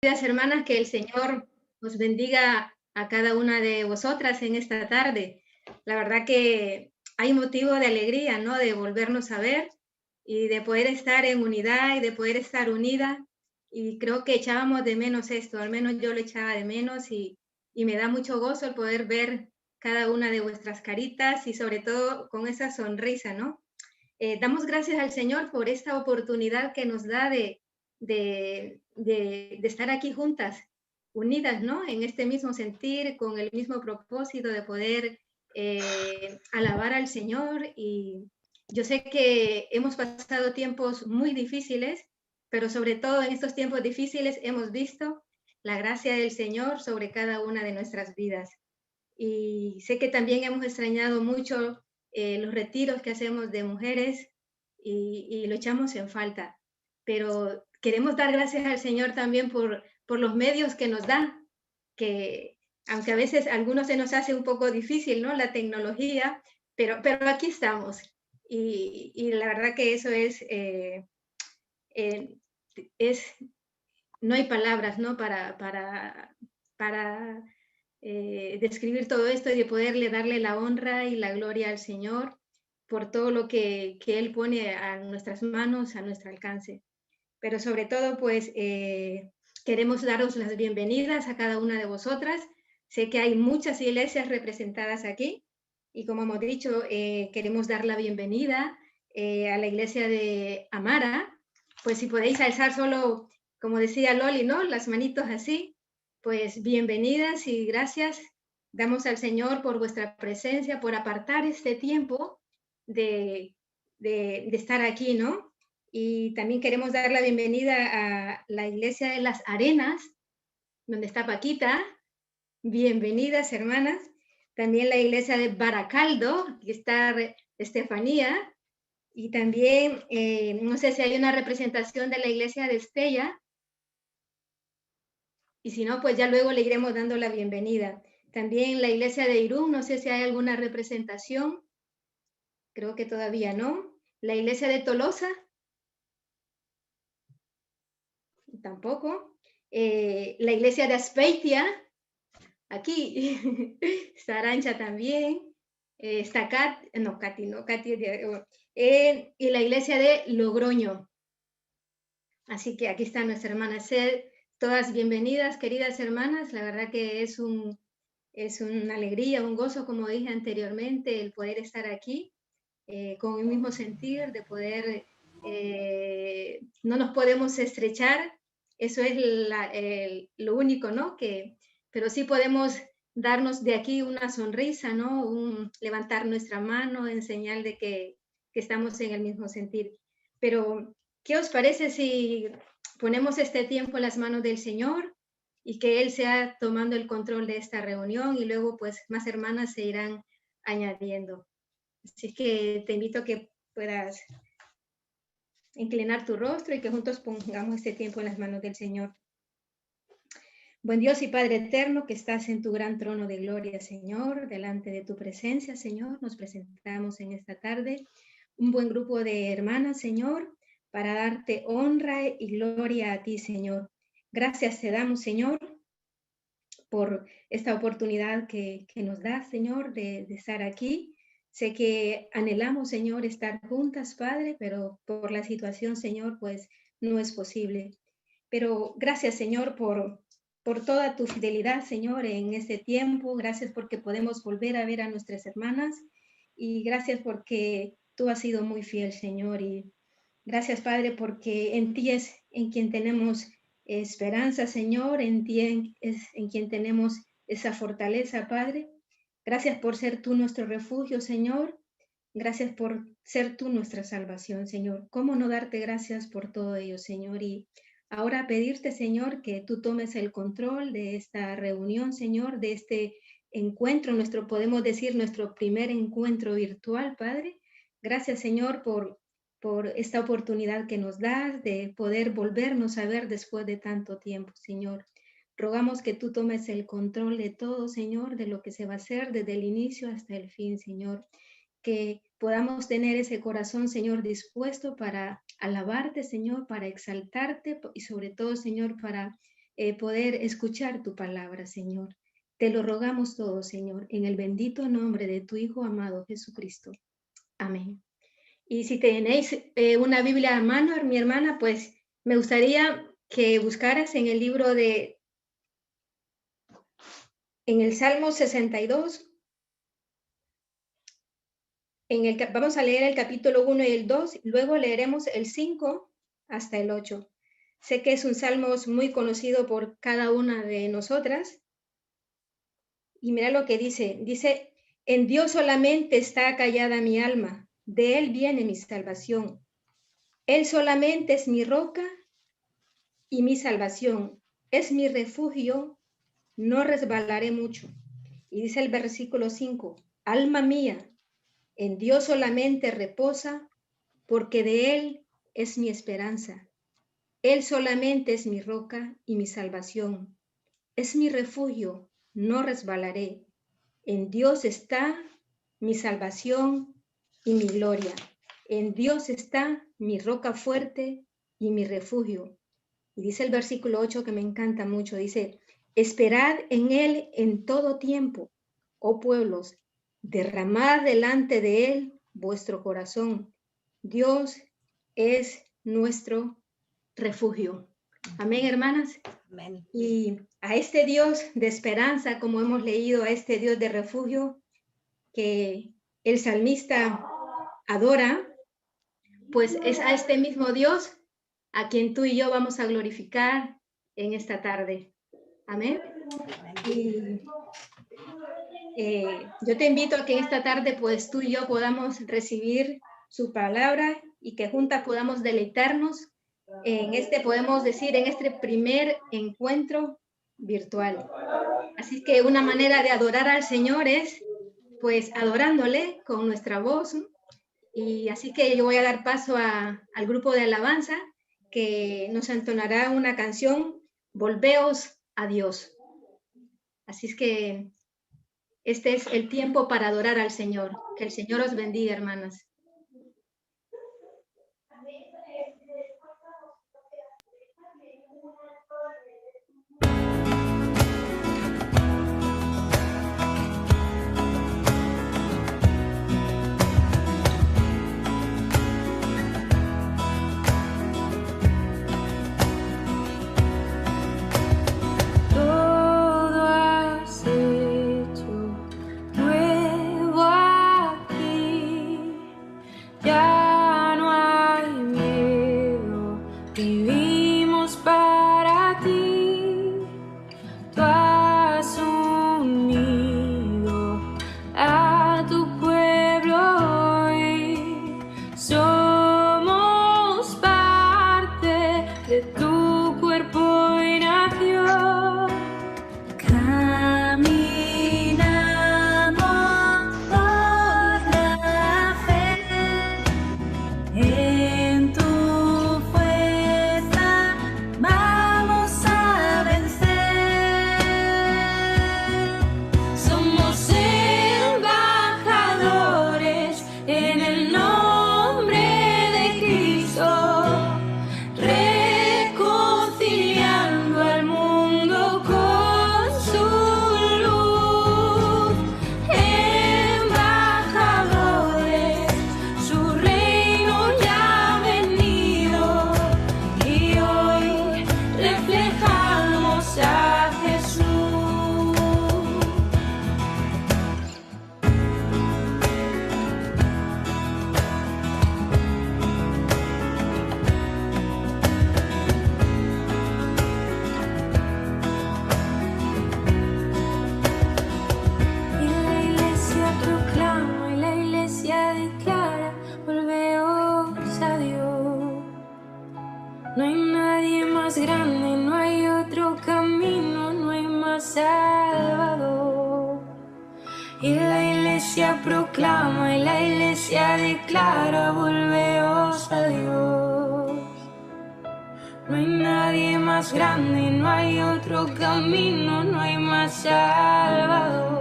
Queridas hermanas, que el Señor os bendiga a cada una de vosotras en esta tarde. La verdad que hay motivo de alegría, ¿no? De volvernos a ver y de poder estar en unidad y de poder estar unida. Y creo que echábamos de menos esto, al menos yo lo echaba de menos y me da mucho gozo el poder ver cada una de vuestras caritas y sobre todo con esa sonrisa, ¿no? Damos gracias al Señor por esta oportunidad que nos da de estar aquí juntas, unidas, ¿no? En este mismo sentir, con el mismo propósito de poder alabar al Señor. Y yo sé que hemos pasado tiempos muy difíciles, pero sobre todo en estos tiempos difíciles hemos visto la gracia del Señor sobre cada una de nuestras vidas. Y sé que también hemos extrañado mucho los retiros que hacemos de mujeres y lo echamos en falta. Pero queremos dar gracias al Señor también por los medios que nos da, que aunque a veces a algunos se nos hace un poco difícil, ¿no? La tecnología, pero aquí estamos. Y la verdad que eso eh, es, no hay palabras, ¿no? Para describir todo esto y de poderle darle la honra y la gloria al Señor por todo lo que Él pone a nuestras manos, a nuestro alcance. Pero sobre todo, pues queremos daros las bienvenidas a cada una de vosotras. Sé que hay muchas iglesias representadas aquí y como hemos dicho, queremos dar la bienvenida a la iglesia de Amara. Pues si podéis alzar solo, como decía Loli, ¿no? Las manitos así, pues bienvenidas y gracias. Damos al Señor por vuestra presencia, por apartar este tiempo de, de estar aquí, ¿no? Y también queremos dar la bienvenida a la Iglesia de las Arenas, donde está Paquita. Bienvenidas, hermanas. También la Iglesia de Baracaldo, que está Estefanía. Y también, no sé si hay una representación de la Iglesia de Estella. Y si no, pues ya luego le iremos dando la bienvenida. También la Iglesia de Irún, no sé si hay alguna representación. Creo que todavía no. La Iglesia de Tolosa, tampoco. La Iglesia de Aspeitia, aquí, está Arancha también, está Katy, no, Katy es y la iglesia de Logroño. Así que aquí están nuestras hermanas. Todas bienvenidas, queridas hermanas. La verdad que es una alegría, un gozo, como dije anteriormente, el poder estar aquí con el mismo sentir, de poder, no nos podemos estrechar, eso es lo único, ¿no? Pero sí podemos darnos de aquí una sonrisa, ¿no? Levantar nuestra mano en señal de que estamos en el mismo sentir. Pero, ¿qué os parece si ponemos este tiempo en las manos del Señor y que Él sea tomando el control de esta reunión y luego pues más hermanas se irán añadiendo? Así que te invito a que puedas inclinar tu rostro y que juntos pongamos este tiempo en las manos del Señor. Buen Dios y Padre eterno, que estás en tu gran trono de gloria, Señor, delante de tu presencia, Señor, nos presentamos en esta tarde un buen grupo de hermanas, Señor, para darte honra y gloria a ti, Señor. Gracias te damos, Señor, por esta oportunidad que nos das, Señor, de estar aquí. Sé que anhelamos, Señor, estar juntas, Padre, pero por la situación, Señor, pues no es posible. Pero gracias, Señor, por toda tu fidelidad, Señor, en este tiempo. Gracias porque podemos volver a ver a nuestras hermanas y gracias porque tú has sido muy fiel, Señor. Y gracias, Padre, porque en ti es en quien tenemos esperanza, Señor, en ti es en quien tenemos esa fortaleza, Padre. Gracias por ser tú nuestro refugio, Señor. Gracias por ser tú nuestra salvación, Señor. ¿Cómo no darte gracias por todo ello, Señor? Y ahora pedirte, Señor, que tú tomes el control de esta reunión, Señor, de este encuentro, podemos decir, nuestro primer encuentro virtual, Padre. Gracias, Señor, por esta oportunidad que nos das de poder volvernos a ver después de tanto tiempo, Señor. Rogamos que tú tomes el control de todo, Señor, de lo que se va a hacer desde el inicio hasta el fin, Señor. Que podamos tener ese corazón, Señor, dispuesto para alabarte, Señor, para exaltarte y sobre todo, Señor, para poder escuchar tu palabra, Señor. Te lo rogamos todo, Señor, en el bendito nombre de tu Hijo amado Jesucristo. Amén. Y si tenéis una Biblia a mano, mi hermana, pues me gustaría que buscaras en el libro en el Salmo 62, vamos a leer el capítulo 1 y el 2, luego leeremos el 5 hasta el 8. Sé que es un salmo muy conocido por cada una de nosotras. Y mira lo que dice, en Dios solamente está callada mi alma, de Él viene mi salvación. Él solamente es mi roca y mi salvación, es mi refugio, no resbalaré mucho. Y dice el versículo 5, alma mía, en Dios solamente reposa, porque de Él es mi esperanza. Él solamente es mi roca y mi salvación, es mi refugio, no resbalaré. En Dios está mi salvación y mi gloria. En Dios está mi roca fuerte y mi refugio. Y dice el versículo 8 que me encanta mucho, dice, esperad en Él en todo tiempo, oh pueblos, derramad delante de Él vuestro corazón. Dios es nuestro refugio. Amén, hermanas. Amén. Y a este Dios de esperanza, como hemos leído, a este Dios de refugio que el salmista adora, pues es a este mismo Dios a quien tú y yo vamos a glorificar en esta tarde. Amén. Y yo te invito a que esta tarde pues tú y yo podamos recibir su palabra y que juntas podamos deleitarnos en podemos decir, en este primer encuentro virtual. Así que una manera de adorar al Señor es pues adorándole con nuestra voz. Y así que yo voy a dar paso al grupo de alabanza que nos entonará una canción, Volveos a Dios. Así es que este es el tiempo para adorar al Señor. Que el Señor os bendiga, hermanas. Proclama y la iglesia declara, volveos a Dios. No hay nadie más grande, no hay otro camino, no hay más salvador.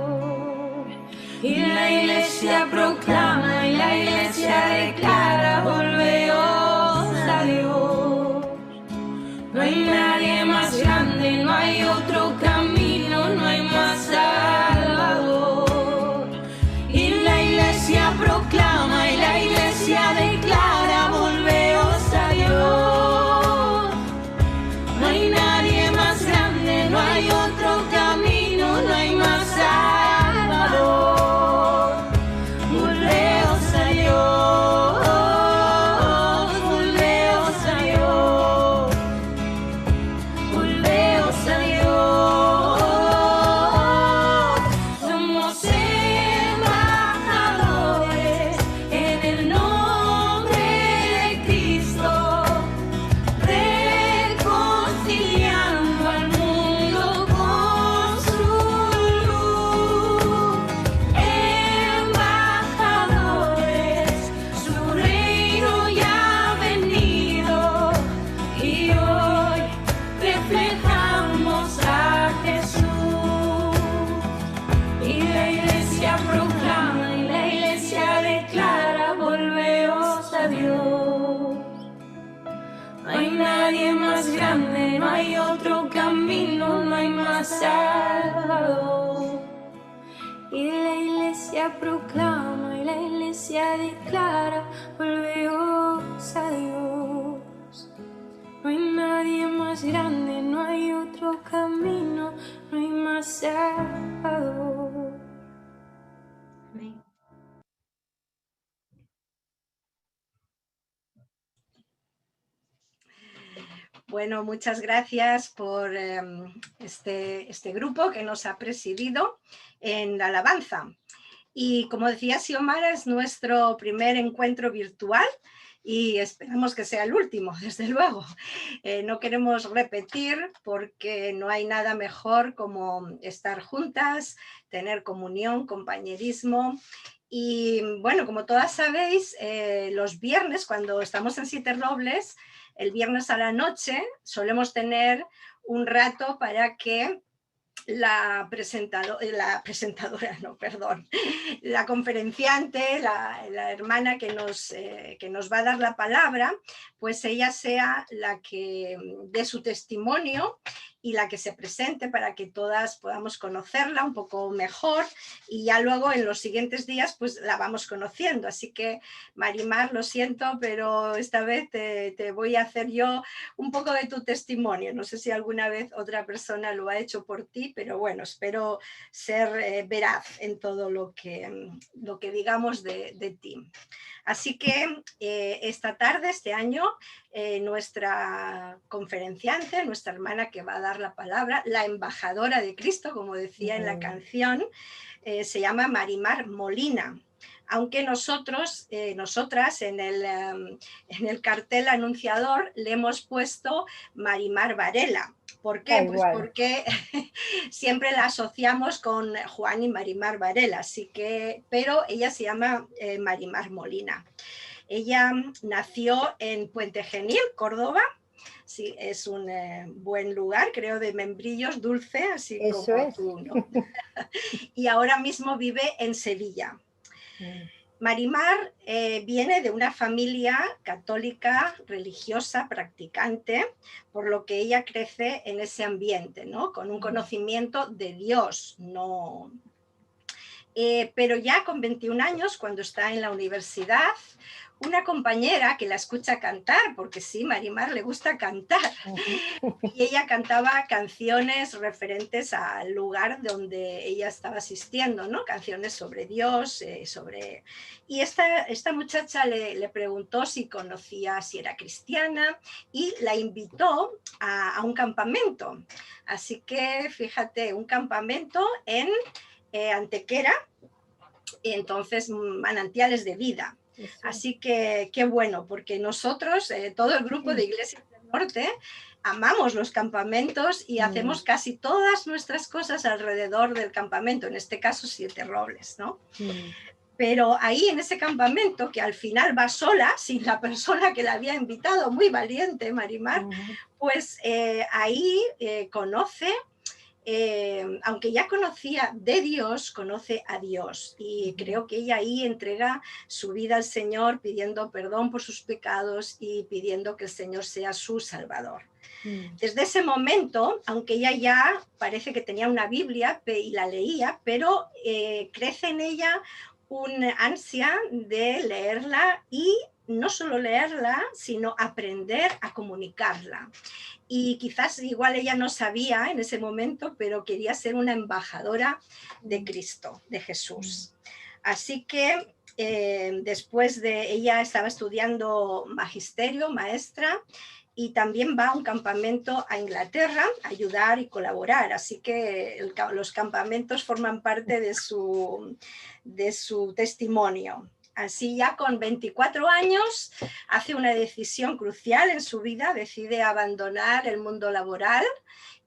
Y la iglesia proclama y la iglesia declara, volveos a Dios. No hay nadie más grande, grande, no hay otro camino, no hay más salvador. Y la iglesia proclama y la iglesia declara, volveos a Dios. No hay nadie más grande, no hay otro camino, no hay más salvador. Volveos a Dios, volveos a Dios, volveos a Dios. Somos embajadores en el nombre de Cristo, reconciliando al mundo con su luz. Embajadores, su reino ya ha venido y hoy reflejamos a Jesús. Y la iglesia proclama y la iglesia declara, volveos a Dios. No hay nadie más grande, no hay otro camino, no hay más salvador. Y la iglesia proclama y la iglesia declara, volveos a Dios. No hay nadie más grande, no hay otro camino, no hay más salvador. Amén. Bueno, muchas gracias por este grupo que nos ha presidido en la alabanza. Y como decía Xiomara, es nuestro primer encuentro virtual y esperamos que sea el último, desde luego. No queremos repetir porque no hay nada mejor como estar juntas, tener comunión, compañerismo. Y bueno, como todas sabéis, los viernes, cuando estamos en Siete Robles, el viernes a la noche solemos tener un rato para que la conferenciante, la hermana que nos va a dar la palabra, pues ella sea la que dé su testimonio y la que se presente para que todas podamos conocerla un poco mejor y ya luego en los siguientes días pues la vamos conociendo. Así que Marimar, lo siento, pero esta vez te voy a hacer yo un poco de tu testimonio. No sé si alguna vez otra persona lo ha hecho por ti, pero bueno, espero ser veraz en todo lo que digamos de ti. Así que esta tarde, este año, nuestra conferenciante, nuestra hermana que va a dar la palabra, la embajadora de Cristo, como decía en la canción, se llama Marimar Molina. Aunque nosotras en el cartel anunciador le hemos puesto Marimar Varela. ¿Por qué? Pues porque siempre la asociamos con Juan y Marimar Varela, pero ella se llama Marimar Molina. Ella nació en Puente Genil, Córdoba. Sí, es un buen lugar, creo, de membrillos, dulce, así eso como es. Tú, ¿no? Y ahora mismo vive en Sevilla. Marimar viene de una familia católica, religiosa, practicante, por lo que ella crece en ese ambiente, ¿no? Con un conocimiento de Dios, no... pero ya con 21 años, cuando está en la universidad, una compañera que la escucha cantar, porque sí, Marimar le gusta cantar, y ella cantaba canciones referentes al lugar donde ella estaba asistiendo, ¿no? Canciones sobre Dios, Y esta muchacha le preguntó si conocía, si era cristiana, y la invitó a un campamento. Así que, fíjate, un campamento en Antequera, entonces Manantiales de Vida. Así que qué bueno, porque nosotros, todo el grupo de Iglesias del Norte, amamos los campamentos y hacemos casi todas nuestras cosas alrededor del campamento, en este caso Siete Robles, ¿no? Pero ahí en ese campamento, que al final va sola, sin la persona que la había invitado, muy valiente Marimar, pues ahí conoce aunque ya conocía de Dios, conoce a Dios. Y creo que ella ahí entrega su vida al Señor pidiendo perdón por sus pecados y pidiendo que el Señor sea su Salvador. Desde ese momento, aunque ella ya parece que tenía una Biblia y la leía, pero crece en ella una ansia de leerla y no solo leerla, sino aprender a comunicarla. Y quizás igual ella no sabía en ese momento, pero quería ser una embajadora de Cristo, de Jesús. Así que después de ella estaba estudiando magisterio, maestra, y también va a un campamento a Inglaterra a ayudar y colaborar. Así que los campamentos forman parte de su testimonio. Así ya con 24 años hace una decisión crucial en su vida, decide abandonar el mundo laboral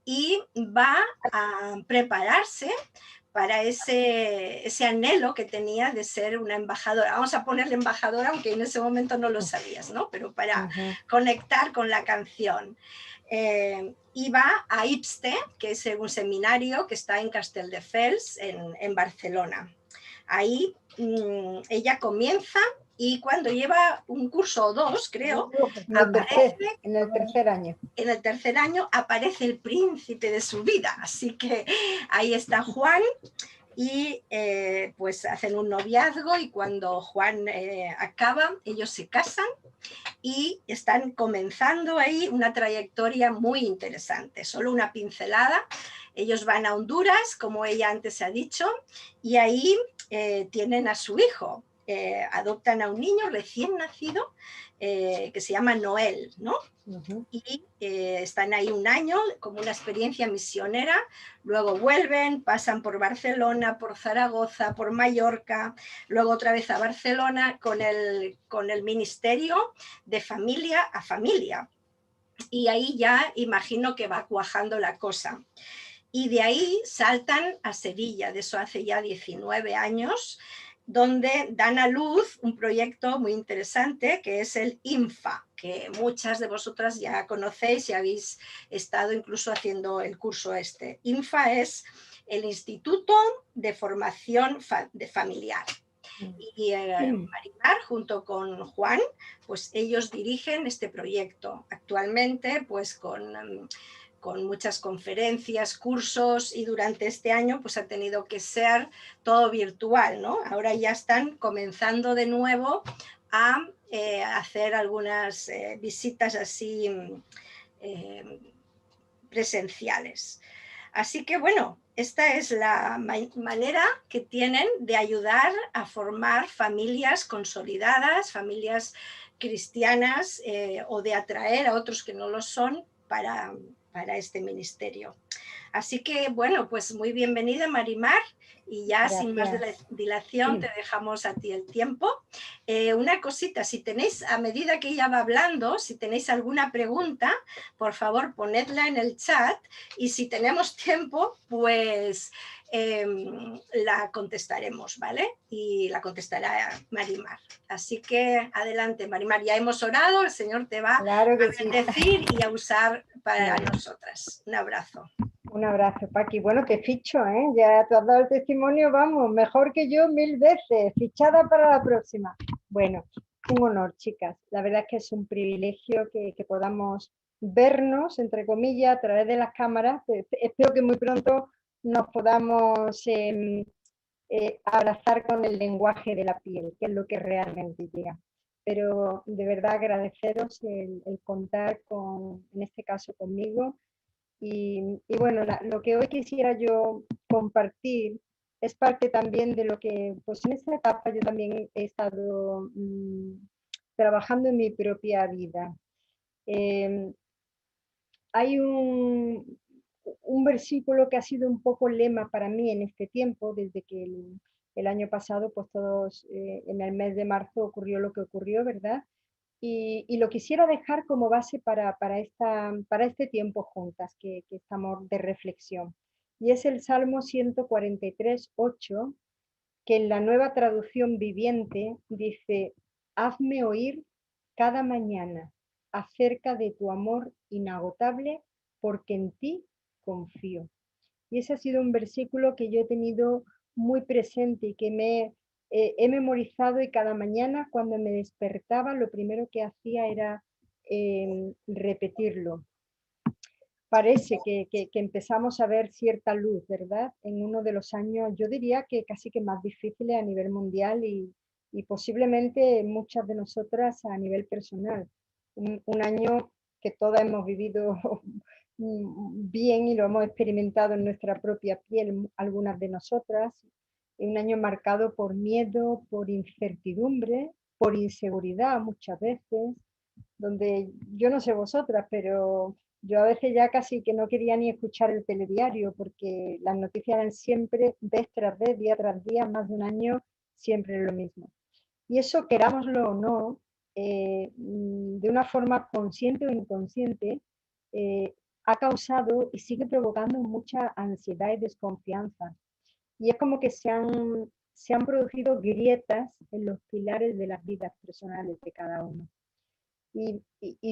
y va a prepararse para ese anhelo que tenía de ser una embajadora. Vamos a ponerle embajadora, aunque en ese momento no lo sabías, ¿no? Pero para conectar con la canción. Y va a IPSTE, que es un seminario que está en Castelldefels, en Barcelona. Ahí ella comienza y cuando lleva un curso o dos, creo, en el tercer año. En el tercer año aparece el príncipe de su vida. Así que ahí está Juan y pues hacen un noviazgo y cuando Juan acaba, ellos se casan y están comenzando ahí una trayectoria muy interesante. Solo una pincelada. Ellos van a Honduras, como ella antes ha dicho, y ahí tienen a su hijo. Adoptan a un niño recién nacido que se llama Noel, ¿no? Y están ahí un año como una experiencia misionera, luego vuelven, pasan por Barcelona, por Zaragoza, por Mallorca, luego otra vez a Barcelona con el ministerio de familia a familia. Y ahí ya imagino que va cuajando la cosa. Y de ahí saltan a Sevilla, de eso hace ya 19 años, donde dan a luz un proyecto muy interesante que es el INFA, que muchas de vosotras ya conocéis y habéis estado incluso haciendo el curso este. INFA es el Instituto de Formación Familiar. Y Marimar, junto con Juan, pues ellos dirigen este proyecto. Actualmente, pues con muchas conferencias, cursos, y durante este año pues ha tenido que ser todo virtual, ¿no? Ahora ya están comenzando de nuevo a hacer algunas visitas así presenciales. Así que bueno, esta es la manera que tienen de ayudar a formar familias consolidadas, familias cristianas, o de atraer a otros que no lo son para este ministerio. Así que bueno, pues muy bienvenida Marimar, y ya gracias. Sin más dilación te dejamos a ti el tiempo. Una cosita, si tenéis, a medida que ella va hablando, si tenéis alguna pregunta, por favor ponedla en el chat, y si tenemos tiempo, pues la contestaremos, ¿vale? Y la contestará Marimar. Así que adelante Marimar, ya hemos orado, el Señor te va a bendecir y a usar para nosotras. Un abrazo. Un abrazo, Paqui. Bueno, te ficho, ¿eh? Ya te has dado el testimonio, vamos, mejor que yo 1000 veces, fichada para la próxima. Bueno, un honor, chicas. La verdad es que es un privilegio que podamos vernos, entre comillas, a través de las cámaras. Espero que muy pronto nos podamos abrazar con el lenguaje de la piel, que es lo que realmente llega. Pero de verdad agradeceros el contar con, en este caso conmigo. Y bueno, lo que hoy quisiera yo compartir es parte también de lo que, pues en esta etapa yo también he estado trabajando en mi propia vida. Hay un versículo que ha sido un poco lema para mí en este tiempo, desde que el año pasado, pues todos, en el mes de marzo ocurrió lo que ocurrió, ¿verdad? Y lo quisiera dejar como base para este tiempo juntas que estamos de reflexión. Y es el Salmo 143:8, que en la Nueva Traducción Viviente dice: hazme oír cada mañana acerca de tu amor inagotable, porque en ti confío. Y ese ha sido un versículo que yo he tenido muy presente y que he memorizado, y cada mañana cuando me despertaba lo primero que hacía era repetirlo. Parece que empezamos a ver cierta luz, ¿verdad? En uno de los años, yo diría que casi que más difíciles a nivel mundial y posiblemente muchas de nosotras a nivel personal. Un año que todas hemos vivido bien y lo hemos experimentado en nuestra propia piel, algunas de nosotras. Un año marcado por miedo, por incertidumbre, por inseguridad muchas veces, donde yo no sé vosotras, pero yo a veces ya casi que no quería ni escuchar el telediario porque las noticias eran siempre vez tras vez, día tras día, más de un año, siempre lo mismo. Y eso, querámoslo o no, de una forma consciente o inconsciente, ha causado y sigue provocando mucha ansiedad y desconfianza. Y es como que se han producido grietas en los pilares de las vidas personales de cada uno. Y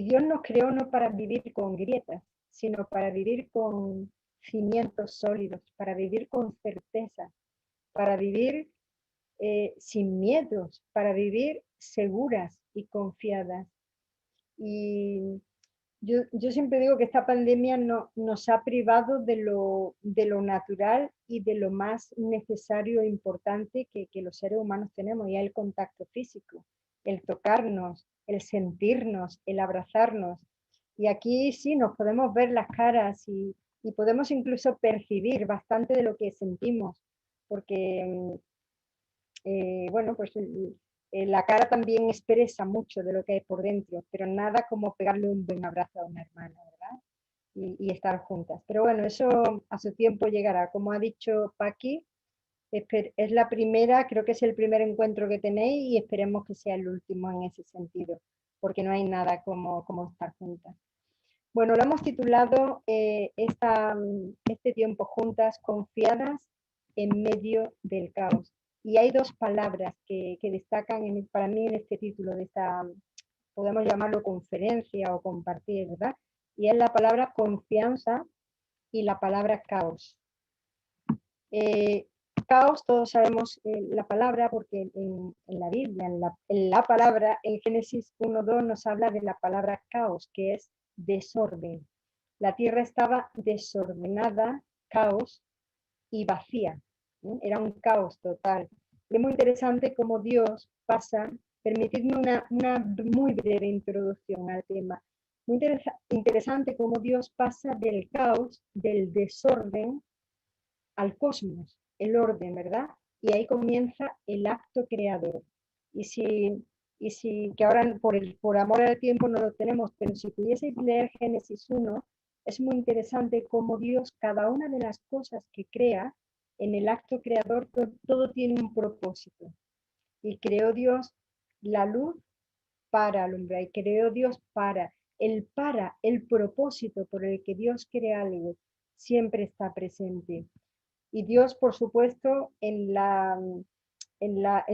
Dios nos creó no para vivir con grietas, sino para vivir con cimientos sólidos, para vivir con certeza, para vivir sin miedos, para vivir seguras y confiadas. Y yo siempre digo que esta pandemia nos ha privado de lo natural y de lo más necesario e importante que los seres humanos tenemos, y es el contacto físico, el tocarnos, el sentirnos, el abrazarnos. Y aquí sí nos podemos ver las caras y podemos incluso percibir bastante de lo que sentimos, porque bueno, pues la cara también expresa mucho de lo que hay por dentro, pero nada como pegarle un buen abrazo a una hermana, ¿verdad? Y estar juntas. Pero bueno, eso a su tiempo llegará. Como ha dicho Paqui, es la primera, creo que es el primer encuentro que tenéis y esperemos que sea el último en ese sentido, porque no hay nada como estar juntas. Bueno, lo hemos titulado este tiempo juntas, confiadas en medio del caos. Y hay dos palabras que destacan para mí en este título de esta, podemos llamarlo conferencia o compartir, ¿verdad? Y es la palabra confianza y la palabra caos. Caos, todos sabemos la palabra porque en la Biblia, en la palabra, en Génesis 1:2 nos habla de la palabra caos, que es desorden. La tierra estaba desordenada, caos y vacía. Era un caos total. Y es muy interesante cómo Dios pasa, permitidme una muy breve introducción al tema. Muy interesante cómo Dios pasa del caos, del desorden, al cosmos, el orden, ¿verdad? Y ahí comienza el acto creador. Que ahora por amor al tiempo no lo tenemos, pero si pudieseis leer Génesis 1, es muy interesante cómo Dios, cada una de las cosas que crea, en el acto creador, todo tiene un propósito. Y creó Dios la luz para alumbrar, y creó Dios para el propósito por el que Dios crea algo, siempre está presente. Y Dios, por supuesto, en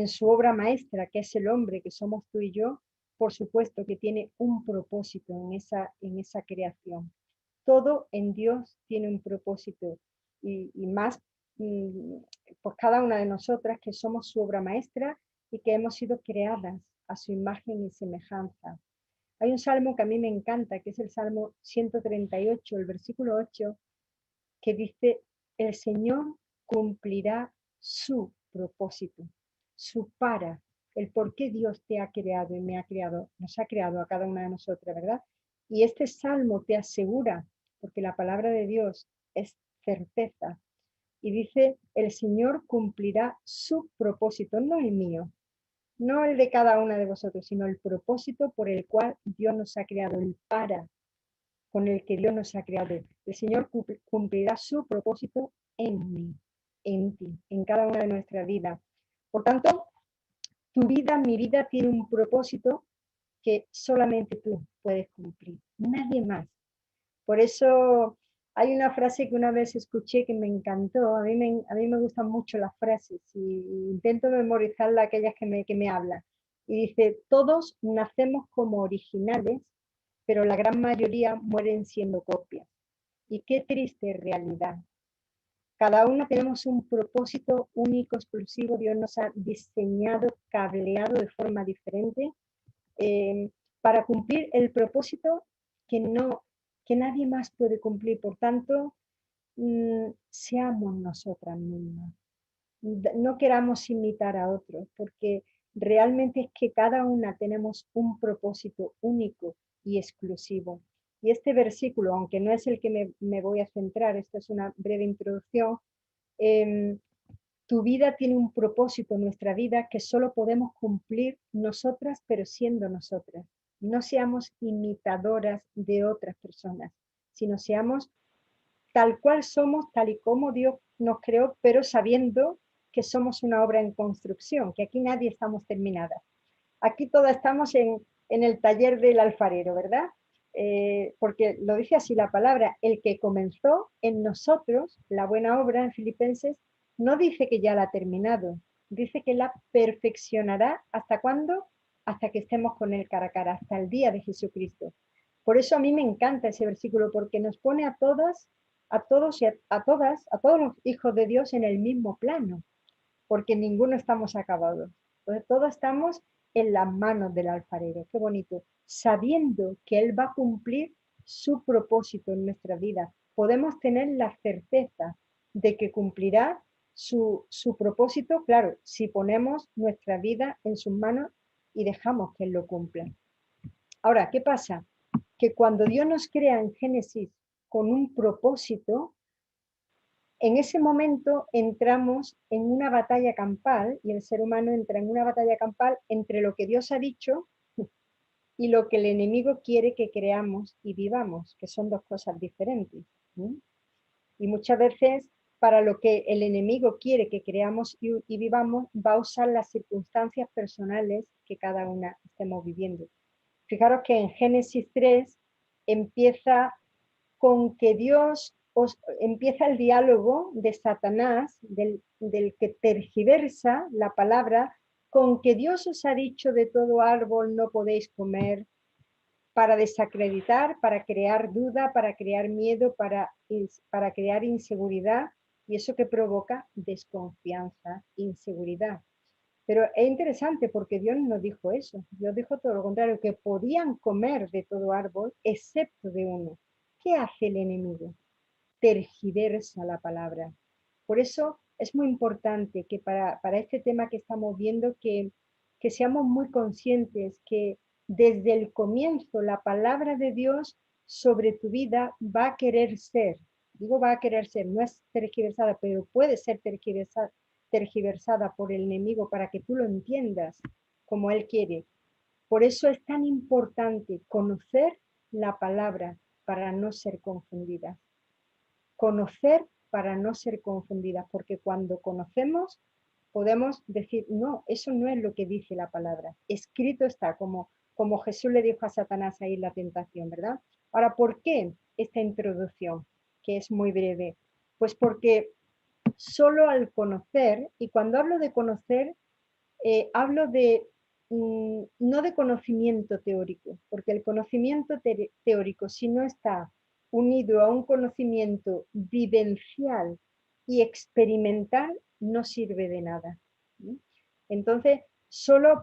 su obra maestra, que es el hombre, que somos tú y yo, por supuesto que tiene un propósito en esa creación. Todo en Dios tiene un propósito y más por cada una de nosotras que somos su obra maestra y que hemos sido creadas a su imagen y semejanza. Hay un salmo que a mí me encanta, que es el Salmo 138, el versículo 8, que dice: el Señor cumplirá su propósito, el por qué Dios te ha creado y me ha creado, nos ha creado a cada una de nosotras, ¿verdad? Y este salmo te asegura, porque la palabra de Dios es certeza, y dice: el Señor cumplirá su propósito, no el mío, no el de cada una de vosotros, sino el propósito por el cual Dios nos ha creado, el con el que Dios nos ha creado. El Señor cumplirá su propósito en mí, en ti, en cada una de nuestras vidas. Por tanto, tu vida, mi vida, tiene un propósito que solamente tú puedes cumplir, nadie más. Por eso hay una frase que una vez escuché que me encantó. A mí me gustan mucho las frases y intento memorizarlas, aquellas que me hablan. Y dice: todos nacemos como originales, pero la gran mayoría mueren siendo copias. Y qué triste realidad. Cada uno tenemos un propósito único, exclusivo. Dios nos ha diseñado, cableado de forma diferente para cumplir el propósito que nadie más puede cumplir. Por tanto, seamos nosotras mismas. No queramos imitar a otros, porque realmente es que cada una tenemos un propósito único y exclusivo. Y este versículo, aunque no es el que me voy a centrar, esta es una breve introducción, tu vida tiene un propósito, nuestra vida, que solo podemos cumplir nosotras, pero siendo nosotras. No seamos imitadoras de otras personas, sino seamos tal cual somos, tal y como Dios nos creó, pero sabiendo que somos una obra en construcción, que aquí nadie estamos terminadas. Aquí todas estamos en el taller del alfarero, ¿verdad? Porque lo dice así la palabra, el que comenzó en nosotros la buena obra en Filipenses, no dice que ya la ha terminado, dice que la perfeccionará. ¿Hasta cuándo? Hasta que estemos con él cara a cara, hasta el día de Jesucristo. Por eso a mí me encanta ese versículo, porque nos pone a todas, a todos y a todas, a todos los hijos de Dios en el mismo plano, porque ninguno estamos acabados. Entonces todos estamos en las manos del alfarero. Qué bonito. Sabiendo que Él va a cumplir su propósito en nuestra vida. Podemos tener la certeza de que cumplirá su propósito, claro, si ponemos nuestra vida en sus manos y dejamos que Él lo cumpla. Ahora, ¿qué pasa? Que cuando Dios nos crea en Génesis con un propósito, en ese momento entramos en una batalla campal, y el ser humano entra en una batalla campal entre lo que Dios ha dicho y lo que el enemigo quiere que creamos y vivamos, que son dos cosas diferentes. Y muchas veces para lo que el enemigo quiere que creamos y vivamos, va a usar las circunstancias personales que cada una estemos viviendo. Fijaros que en Génesis 3 empieza con que Dios empieza el diálogo de Satanás, del que tergiversa la palabra, con que Dios os ha dicho de todo árbol no podéis comer, para desacreditar, para crear duda, para crear miedo, para crear inseguridad, y eso que provoca desconfianza, inseguridad. Pero es interesante porque Dios no dijo eso. Dios dijo todo lo contrario, que podían comer de todo árbol, excepto de uno. ¿Qué hace el enemigo? Tergiversa la palabra. Por eso es muy importante que para este tema que estamos viendo, que seamos muy conscientes que desde el comienzo la palabra de Dios sobre tu vida va a querer ser, digo va a querer ser, no es tergiversada, pero puede ser tergiversada por el enemigo para que tú lo entiendas como él quiere. Por eso es tan importante conocer la palabra para no ser confundidas. Conocer para no ser confundidas, porque cuando conocemos podemos decir, no, eso no es lo que dice la palabra. Escrito está, como Jesús le dijo a Satanás ahí en la tentación, ¿verdad? Ahora, ¿por qué esta introducción, que es muy breve? Pues porque solo al conocer, y cuando hablo de conocer, hablo de no de conocimiento teórico, porque el conocimiento teórico, si no está unido a un conocimiento vivencial y experimental, no sirve de nada. Entonces, solo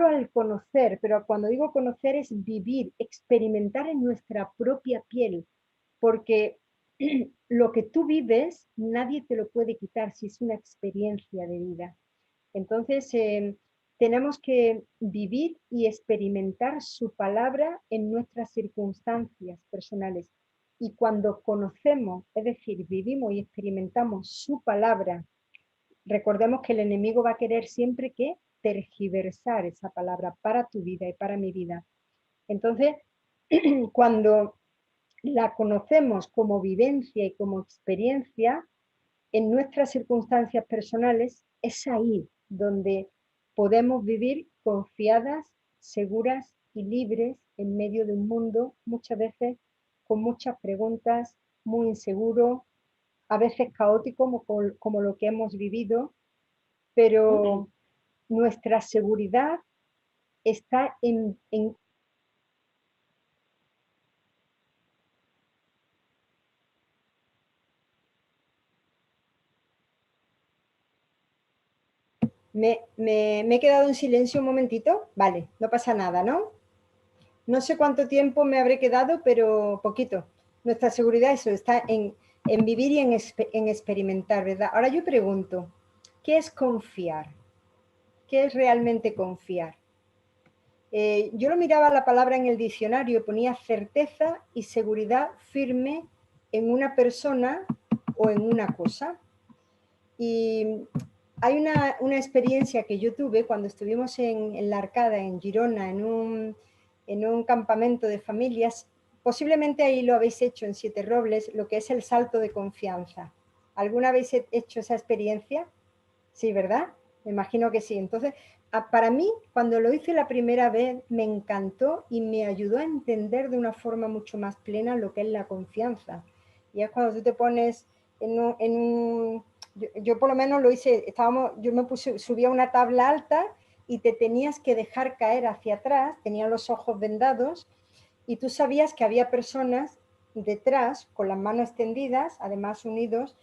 al conocer, pero cuando digo conocer es vivir, experimentar en nuestra propia piel, porque lo que tú vives nadie te lo puede quitar si es una experiencia de vida. Entonces, tenemos que vivir y experimentar su palabra en nuestras circunstancias personales. Y cuando conocemos, es decir, vivimos y experimentamos su palabra, recordemos que el enemigo va a querer siempre que tergiversar esa palabra para tu vida y para mi vida. Entonces, cuando la conocemos como vivencia y como experiencia en nuestras circunstancias personales, es ahí donde podemos vivir confiadas, seguras y libres en medio de un mundo muchas veces con muchas preguntas, muy inseguro, a veces caótico como lo que hemos vivido, pero nuestra seguridad está en Me he quedado en silencio un momentito. Vale, no pasa nada, ¿no? No sé cuánto tiempo me habré quedado, pero poquito. Nuestra seguridad eso está en vivir y en experimentar, ¿verdad? Ahora yo pregunto, ¿qué es confiar? ¿Qué es realmente confiar? Yo lo miraba la palabra en el diccionario, ponía certeza y seguridad firme en una persona o en una cosa. Y hay una experiencia que yo tuve cuando estuvimos en La Arcada, en Girona, en un campamento de familias. Posiblemente ahí lo habéis hecho en Siete Robles, lo que es el salto de confianza. ¿Alguna habéis hecho esa experiencia? Sí, ¿verdad? Me imagino que sí. Entonces, para mí, cuando lo hice la primera vez, me encantó y me ayudó a entender de una forma mucho más plena lo que es la confianza. Y es cuando tú te pones yo por lo menos lo hice, yo me puse, subía a una tabla alta y te tenías que dejar caer hacia atrás, tenían los ojos vendados y tú sabías que había personas detrás con las manos extendidas, además unidos,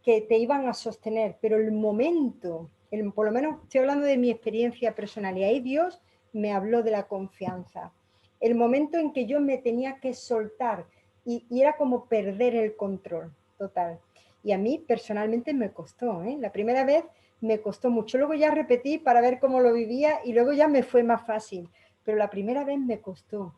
que te iban a sostener, pero el momento, por lo menos estoy hablando de mi experiencia personal, y ahí Dios me habló de la confianza. El momento en que yo me tenía que soltar y era como perder el control total. Y a mí personalmente me costó, ¿eh? La primera vez me costó mucho, luego ya repetí para ver cómo lo vivía y luego ya me fue más fácil, pero la primera vez me costó.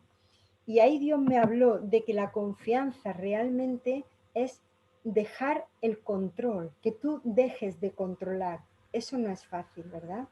Y ahí Dios me habló de que la confianza realmente es dejar el control, que tú dejes de controlar. Eso no es fácil, ¿verdad?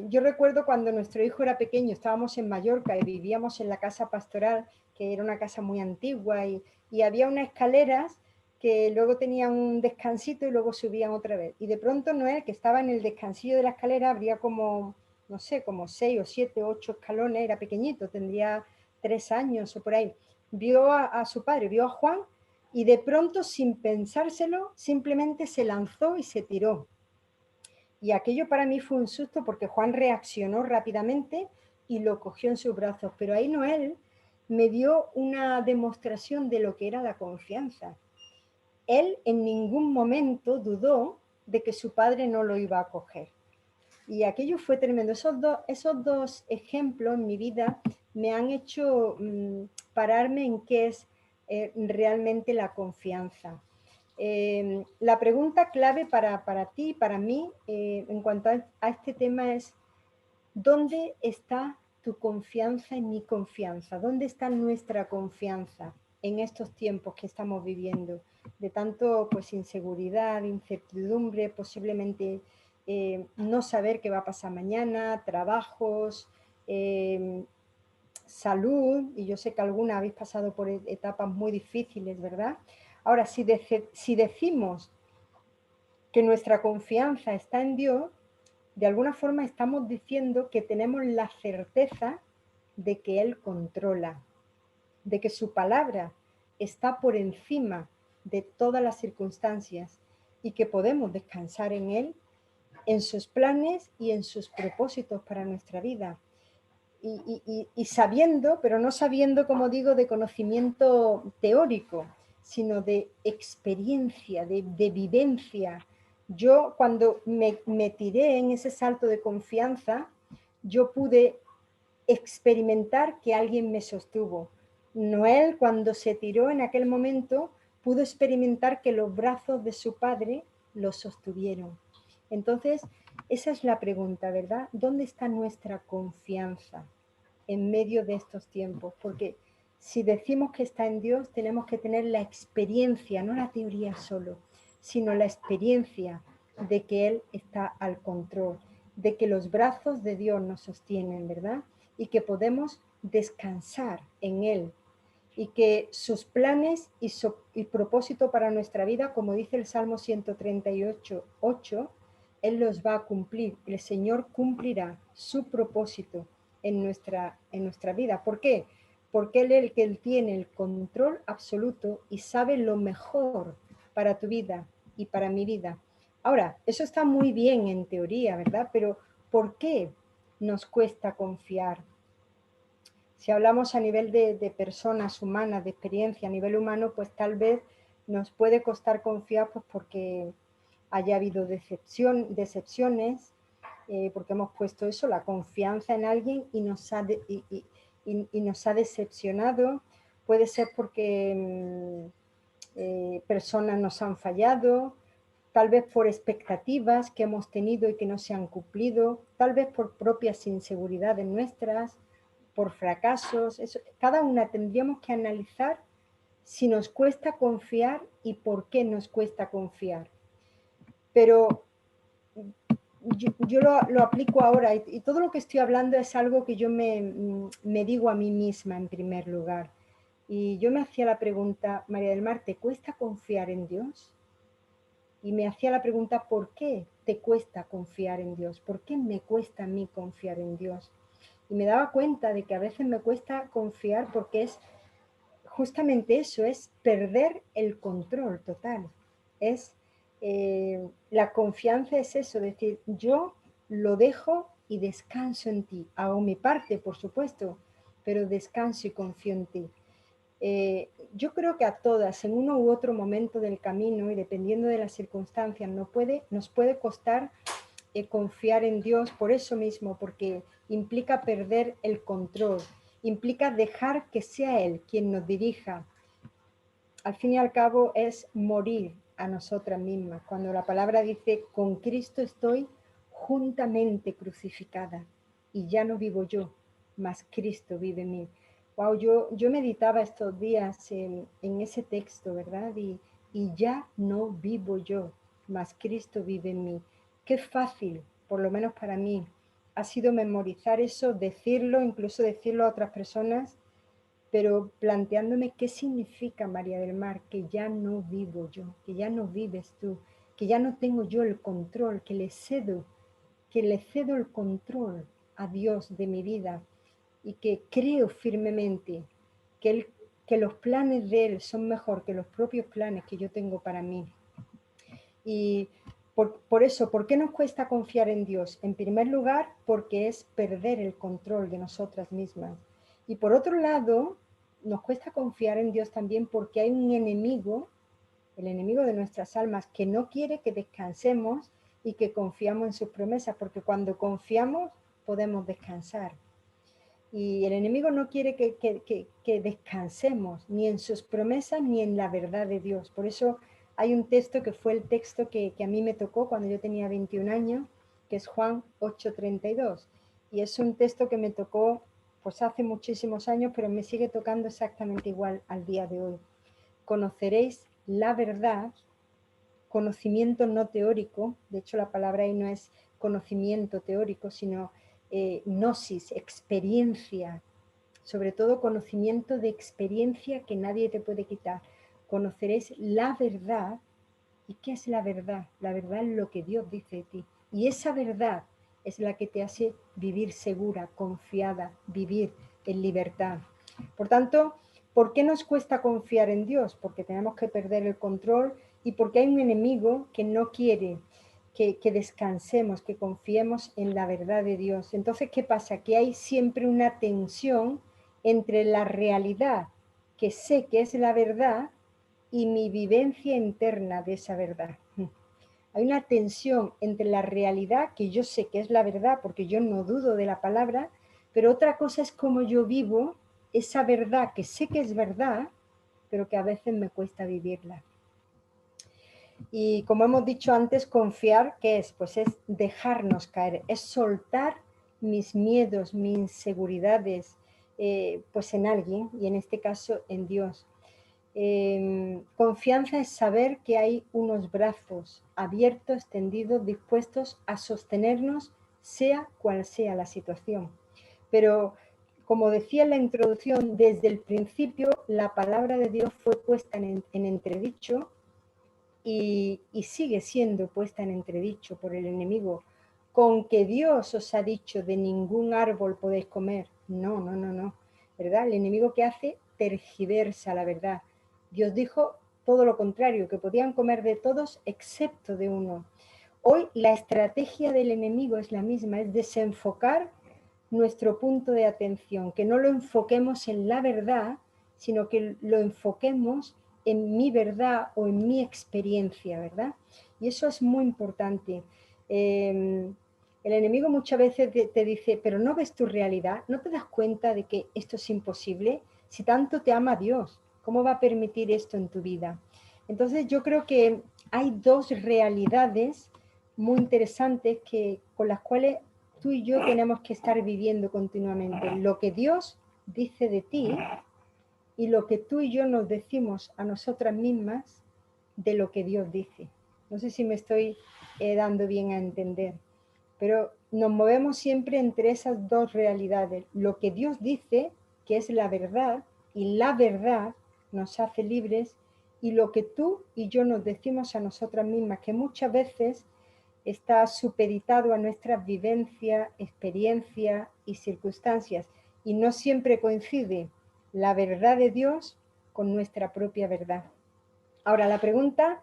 Yo recuerdo cuando nuestro hijo era pequeño, estábamos en Mallorca y vivíamos en la casa pastoral, que era una casa muy antigua, y había unas escaleras que luego tenían un descansito y luego subían otra vez. Y de pronto Noel, que estaba en el descansillo de la escalera, habría como, no sé, como 6 o 7, 8 escalones, era pequeñito, tendría 3 años o por ahí. Vio a su padre, vio a Juan, y de pronto, sin pensárselo, simplemente se lanzó y se tiró. Y aquello para mí fue un susto porque Juan reaccionó rápidamente y lo cogió en sus brazos. Pero ahí Noel me dio una demostración de lo que era la confianza. Él en ningún momento dudó de que su padre no lo iba a coger. Y aquello fue tremendo. Esos dos ejemplos en mi vida me han hecho pararme en qué es realmente la confianza. La pregunta clave para ti, para mí, en cuanto a este tema es, ¿dónde está tu confianza en mi confianza? ¿Dónde está nuestra confianza en estos tiempos que estamos viviendo? De tanto pues inseguridad, incertidumbre, posiblemente no saber qué va a pasar mañana, trabajos, salud, y yo sé que alguna habéis pasado por etapas muy difíciles, ¿verdad? Ahora, si decimos que nuestra confianza está en Dios, de alguna forma estamos diciendo que tenemos la certeza de que Él controla, de que su palabra está por encima de todas las circunstancias y que podemos descansar en Él, en sus planes y en sus propósitos para nuestra vida. Y sabiendo, pero no sabiendo, como digo, de conocimiento teórico, sino de experiencia, de vivencia. Yo cuando me tiré en ese salto de confianza, yo pude experimentar que alguien me sostuvo. Noel, cuando se tiró en aquel momento, pudo experimentar que los brazos de su padre lo sostuvieron. Entonces, esa es la pregunta, ¿verdad? ¿Dónde está nuestra confianza en medio de estos tiempos? Porque si decimos que está en Dios, tenemos que tener la experiencia, no la teoría solo, sino la experiencia de que Él está al control, de que los brazos de Dios nos sostienen, ¿verdad? Y que podemos descansar en Él y que sus planes y propósito para nuestra vida, como dice el Salmo 138:8, Él los va a cumplir. El Señor cumplirá su propósito en nuestra vida. ¿Por qué? Porque Él es el que tiene el control absoluto y sabe lo mejor para tu vida y para mi vida. Ahora, eso está muy bien en teoría, ¿verdad? Pero ¿por qué nos cuesta confiar? Si hablamos a nivel de personas humanas, de experiencia a nivel humano, pues tal vez nos puede costar confiar pues porque haya habido decepciones, porque hemos puesto eso, la confianza en alguien y nos ha, y nos ha decepcionado. Puede ser porque personas nos han fallado, tal vez por expectativas que hemos tenido y que no se han cumplido, tal vez por propias inseguridades nuestras, por fracasos. Eso, cada una tendríamos que analizar si nos cuesta confiar y por qué nos cuesta confiar. Pero yo lo aplico ahora y todo lo que estoy hablando es algo que yo me digo a mí misma en primer lugar. Y yo me hacía la pregunta, María del Mar, ¿te cuesta confiar en Dios? Y me hacía la pregunta, ¿por qué te cuesta confiar en Dios? ¿Por qué me cuesta a mí confiar en Dios? Y me daba cuenta de que a veces me cuesta confiar porque es justamente eso, es perder el control total. Es la confianza es eso, decir, yo lo dejo y descanso en ti. Hago mi parte, por supuesto, pero descanso y confío en ti. Yo creo que a todas, en uno u otro momento del camino y dependiendo de las circunstancias, nos puede costar confiar en Dios por eso mismo, porque implica perder el control, implica dejar que sea Él quien nos dirija. Al fin y al cabo es morir a nosotras mismas. Cuando la palabra dice, con Cristo estoy juntamente crucificada y ya no vivo yo, mas Cristo vive en mí. Wow, yo meditaba estos días en ese texto, ¿verdad? Y ya no vivo yo, mas Cristo vive en mí. Qué fácil, por lo menos para mí, ha sido memorizar eso, decirlo, incluso decirlo a otras personas, pero planteándome qué significa, María del Mar, que ya no vivo yo, que ya no vives tú, que ya no tengo yo el control, que le cedo el control a Dios de mi vida y que creo firmemente que los planes de Él son mejor que los propios planes que yo tengo para mí. Y por eso, ¿por qué nos cuesta confiar en Dios? En primer lugar, porque es perder el control de nosotras mismas. Y por otro lado, nos cuesta confiar en Dios también porque hay un enemigo, el enemigo de nuestras almas, que no quiere que descansemos y que confiamos en sus promesas, porque cuando confiamos podemos descansar. Y el enemigo no quiere que descansemos ni en sus promesas ni en la verdad de Dios. Por eso hay un texto que fue el texto que a mí me tocó cuando yo tenía 21 años, que es Juan 8:32. Y es un texto que me tocó pues hace muchísimos años, pero me sigue tocando exactamente igual al día de hoy. Conoceréis la verdad, conocimiento no teórico, de hecho la palabra ahí no es conocimiento teórico, sino gnosis, experiencia, sobre todo conocimiento de experiencia que nadie te puede quitar. Conoceréis la verdad. ¿Y qué es la verdad? La verdad es lo que Dios dice de ti. Y esa verdad es la que te hace vivir segura, confiada, vivir en libertad. Por tanto, ¿por qué nos cuesta confiar en Dios? Porque tenemos que perder el control y porque hay un enemigo que no quiere que descansemos, que confiemos en la verdad de Dios. Entonces, ¿qué pasa? Que hay siempre una tensión entre la realidad, que sé que es la verdad, y mi vivencia interna de esa verdad. Hay una tensión entre la realidad, que yo sé que es la verdad, porque yo no dudo de la palabra, pero otra cosa es cómo yo vivo esa verdad, que sé que es verdad, pero que a veces me cuesta vivirla. Y como hemos dicho antes, confiar, ¿qué es? Pues es dejarnos caer, es soltar mis miedos, mis inseguridades, pues en alguien, y en este caso en Dios. Confianza es saber que hay unos brazos abiertos, extendidos, dispuestos a sostenernos, sea cual sea la situación. Pero, como decía en la introducción, desde el principio la palabra de Dios fue puesta en entredicho y sigue siendo puesta en entredicho por el enemigo. Con que Dios os ha dicho de ningún árbol podéis comer. No, no, no, no. ¿Verdad? El enemigo que hace tergiversa la verdad. Dios dijo todo lo contrario, que podían comer de todos excepto de uno. Hoy la estrategia del enemigo es la misma, es desenfocar nuestro punto de atención, que no lo enfoquemos en la verdad, sino que lo enfoquemos en mi verdad o en mi experiencia, ¿verdad? Y eso es muy importante. El El enemigo muchas veces te dice, pero no ves tu realidad, no te das cuenta de que esto es imposible. Si tanto te ama Dios, ¿cómo va a permitir esto en tu vida? Entonces yo creo que hay dos realidades muy interesantes con las cuales tú y yo tenemos que estar viviendo continuamente. Lo que Dios dice de ti y lo que tú y yo nos decimos a nosotras mismas de lo que Dios dice. No sé si me estoy dando bien a entender, pero nos movemos siempre entre esas dos realidades. Lo que Dios dice, que es la verdad, y la verdad nos hace libres, y lo que tú y yo nos decimos a nosotras mismas, que muchas veces está supeditado a nuestras vivencias, experiencias y circunstancias, y no siempre coincide la verdad de Dios con nuestra propia verdad. Ahora, la pregunta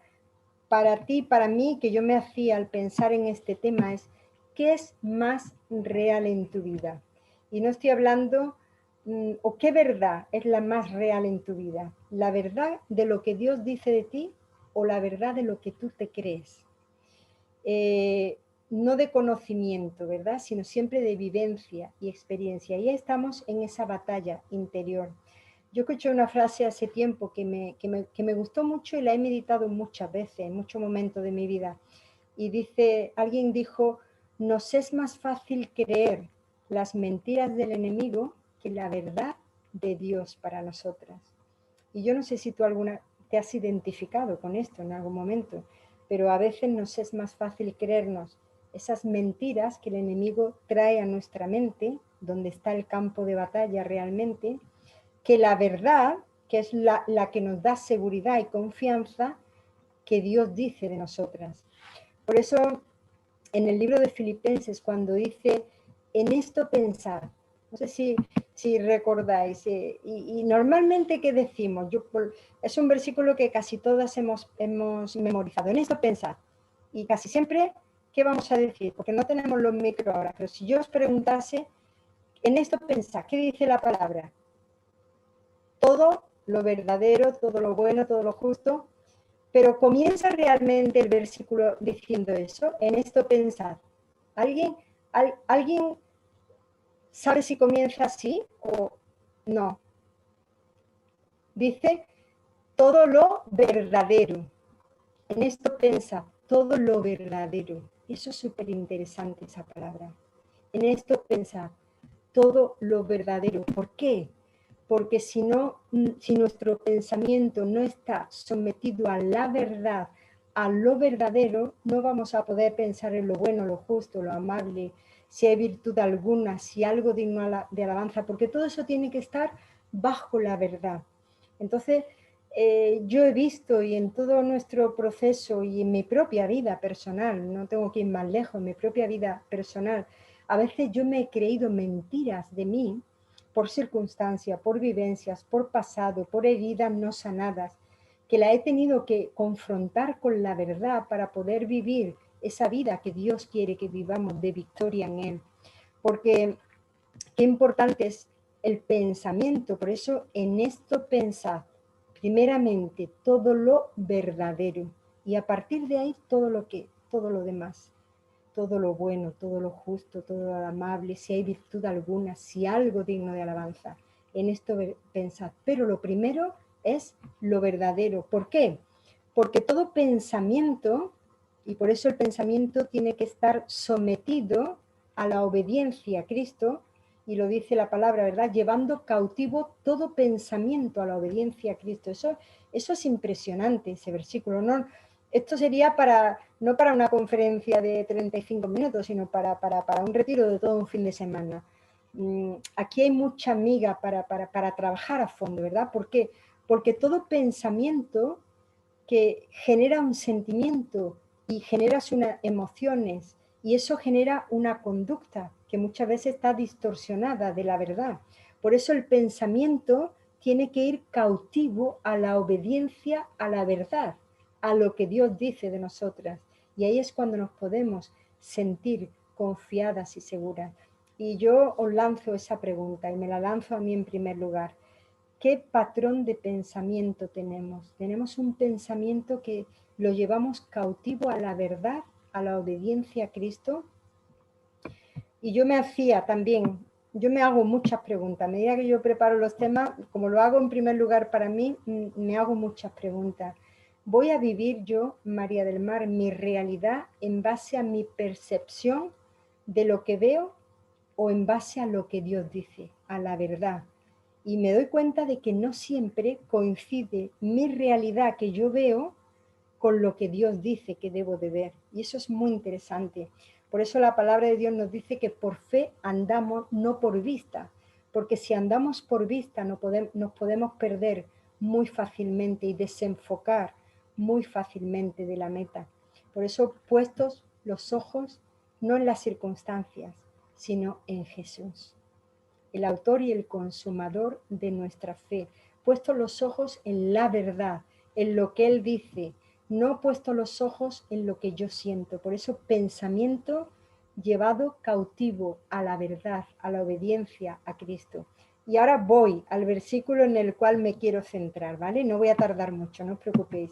para ti, para mí, que yo me hacía al pensar en este tema es, ¿qué es más real en tu vida? Y no estoy hablando, o qué verdad es la más real en tu vida, la verdad de lo que Dios dice de ti o la verdad de lo que tú te crees. No de conocimiento, ¿verdad? Sino siempre de vivencia y experiencia. Y estamos en esa batalla interior. Yo escuché una frase hace tiempo que me gustó mucho y la he meditado muchas veces, en muchos momentos de mi vida. Y dice, alguien dijo, nos es más fácil creer las mentiras del enemigo que la verdad de Dios para nosotras. Y yo no sé si tú te has identificado con esto en algún momento, pero a veces nos es más fácil creernos esas mentiras que el enemigo trae a nuestra mente, donde está el campo de batalla realmente, que la verdad, que es la que nos da seguridad y confianza, que Dios dice de nosotras. Por eso, en el libro de Filipenses, cuando dice, en esto pensar, no sé si recordáis, y normalmente, ¿qué decimos? Es un versículo que casi todas hemos memorizado, en esto pensar. Y casi siempre, ¿qué vamos a decir? Porque no tenemos los micros ahora, pero si yo os preguntase, en esto pensar, ¿qué dice la palabra? Todo lo verdadero, todo lo bueno, todo lo justo, pero comienza realmente el versículo diciendo eso, en esto pensar. ¿Alguien sabe si comienza así o no? Dice todo lo verdadero. En esto pensa todo lo verdadero. Eso es súper interesante, esa palabra. En esto pensa todo lo verdadero. ¿Por qué? Porque si nuestro pensamiento no está sometido a la verdad, a lo verdadero, no vamos a poder pensar en lo bueno, lo justo, lo amable, si hay virtud alguna, si algo digno de alabanza, porque todo eso tiene que estar bajo la verdad. Entonces, yo he visto, y en todo nuestro proceso y en mi propia vida personal, no tengo que ir más lejos, en mi propia vida personal, a veces yo me he creído mentiras de mí, por circunstancias, por vivencias, por pasado, por heridas no sanadas, que la he tenido que confrontar con la verdad para poder vivir esa vida que Dios quiere que vivamos de victoria en Él. Porque qué importante es el pensamiento, por eso en esto pensad, primeramente todo lo verdadero y a partir de ahí todo lo demás. Todo lo bueno, todo lo justo, todo lo amable, si hay virtud alguna, si algo digno de alabanza. En esto pensad. Pero lo primero es lo verdadero. ¿Por qué? Porque todo pensamiento, y por eso el pensamiento tiene que estar sometido a la obediencia a Cristo, y lo dice la palabra, ¿verdad? Llevando cautivo todo pensamiento a la obediencia a Cristo. Eso es impresionante, ese versículo. No, esto sería no para una conferencia de 35 minutos, sino para un retiro de todo un fin de semana. Aquí hay mucha miga para trabajar a fondo, ¿verdad? ¿Por qué? Porque todo pensamiento que genera un sentimiento y generas unas emociones y eso genera una conducta que muchas veces está distorsionada de la verdad. Por eso el pensamiento tiene que ir cautivo a la obediencia a la verdad, a lo que Dios dice de nosotras. Y ahí es cuando nos podemos sentir confiadas y seguras. Y yo os lanzo esa pregunta y me la lanzo a mí en primer lugar. ¿Qué patrón de pensamiento tenemos? Tenemos un pensamiento que lo llevamos cautivo a la verdad, a la obediencia a Cristo. Y yo me hacía también, yo me hago muchas preguntas. A medida que yo preparo los temas, como lo hago en primer lugar para mí, me hago muchas preguntas. ¿Voy a vivir yo, María del Mar, mi realidad en base a mi percepción de lo que veo o en base a lo que Dios dice, a la verdad? Y me doy cuenta de que no siempre coincide mi realidad que yo veo con lo que Dios dice que debo de ver. Y eso es muy interesante. Por eso la palabra de Dios nos dice que por fe andamos, no por vista. Porque si andamos por vista nos podemos perder muy fácilmente y desenfocar muy fácilmente de la meta. Por eso puestos los ojos no en las circunstancias, sino en Jesús, el autor y el consumador de nuestra fe. Puesto los ojos en la verdad, en lo que Él dice, no puesto los ojos en lo que yo siento. Por eso pensamiento llevado cautivo a la verdad, a la obediencia a Cristo. Y ahora voy al versículo en el cual me quiero centrar, ¿vale? No voy a tardar mucho, no os preocupéis.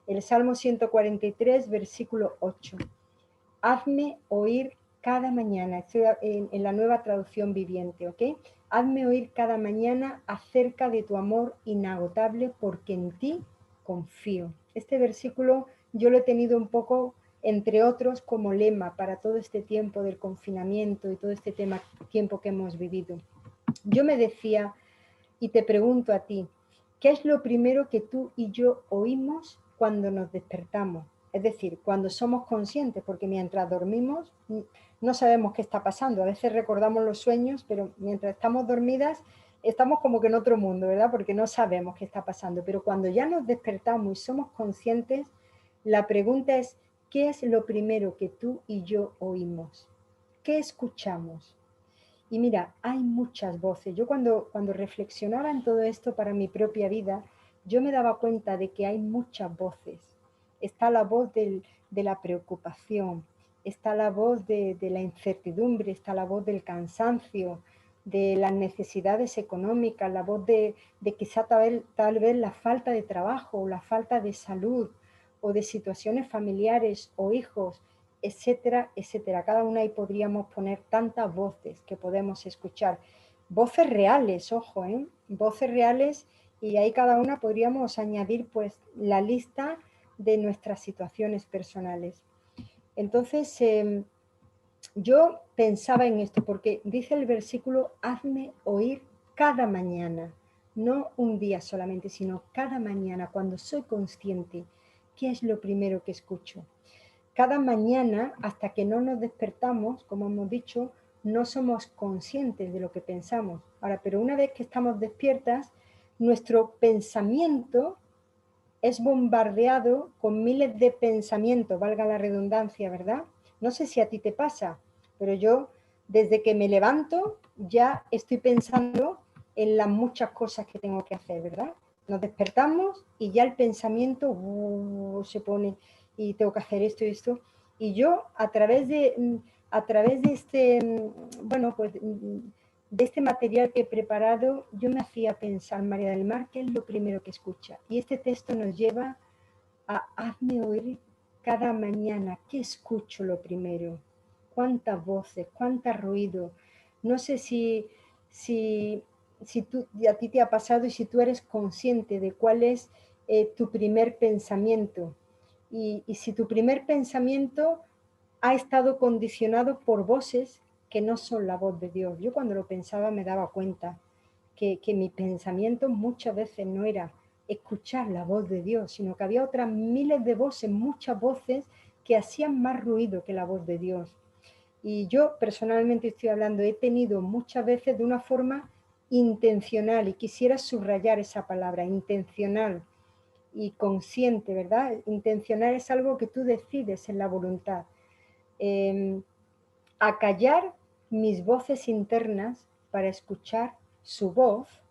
El Salmo 143, versículo 8. Hazme oír cada mañana, estoy en la nueva traducción viviente, ¿ok? Hazme oír cada mañana acerca de tu amor inagotable, porque en ti confío. Este versículo yo lo he tenido un poco, entre otros, como lema para todo este tiempo del confinamiento y todo este tiempo que hemos vivido. Yo me decía, y te pregunto a ti, ¿qué es lo primero que tú y yo oímos cuando nos despertamos? Es decir, cuando somos conscientes, porque mientras dormimos no sabemos qué está pasando. A veces recordamos los sueños, pero mientras estamos dormidas estamos como que en otro mundo, ¿verdad? Porque no sabemos qué está pasando. Pero cuando ya nos despertamos y somos conscientes, la pregunta es, ¿qué es lo primero que tú y yo oímos? ¿Qué escuchamos? Y mira, hay muchas voces. Yo cuando reflexionaba en todo esto para mi propia vida, yo me daba cuenta de que hay muchas voces. Está la voz de la preocupación, está la voz de la incertidumbre, está la voz del cansancio, de las necesidades económicas, la voz de quizá tal vez la falta de trabajo, o la falta de salud, o de situaciones familiares o hijos, etcétera, etcétera. Cada una ahí podríamos poner tantas voces que podemos escuchar. Voces reales, ojo, voces reales, y ahí cada una podríamos añadir pues la lista de nuestras situaciones personales. Entonces, yo pensaba en esto, porque dice el versículo, hazme oír cada mañana, no un día solamente, sino cada mañana, cuando soy consciente, ¿qué es lo primero que escucho? Cada mañana, hasta que no nos despertamos, como hemos dicho, no somos conscientes de lo que pensamos. Ahora, pero una vez que estamos despiertas, nuestro pensamiento es bombardeado con miles de pensamientos, valga la redundancia, ¿verdad? No sé si a ti te pasa, pero yo desde que me levanto ya estoy pensando en las muchas cosas que tengo que hacer, ¿verdad? Nos despertamos y ya el pensamiento se pone y tengo que hacer esto y esto. Y yo a través de este, bueno, pues de este material que he preparado, yo me hacía pensar, María del Mar, ¿qué es lo primero que escucha? Y este texto nos lleva a hazme oír cada mañana, ¿qué escucho lo primero? ¿Cuántas voces? ¿Cuánto ruido? No sé si a ti te ha pasado y si tú eres consciente de cuál es tu primer pensamiento. Y si tu primer pensamiento ha estado condicionado por voces que no son la voz de Dios. Yo cuando lo pensaba me daba cuenta que mi pensamiento muchas veces no era escuchar la voz de Dios, sino que había otras miles de voces, muchas voces que hacían más ruido que la voz de Dios. Y yo personalmente estoy hablando, he tenido muchas veces de una forma intencional, y quisiera subrayar esa palabra, intencional y consciente, ¿verdad? Intencional es algo que tú decides en la voluntad. Acallar mis voces internas para escuchar su voz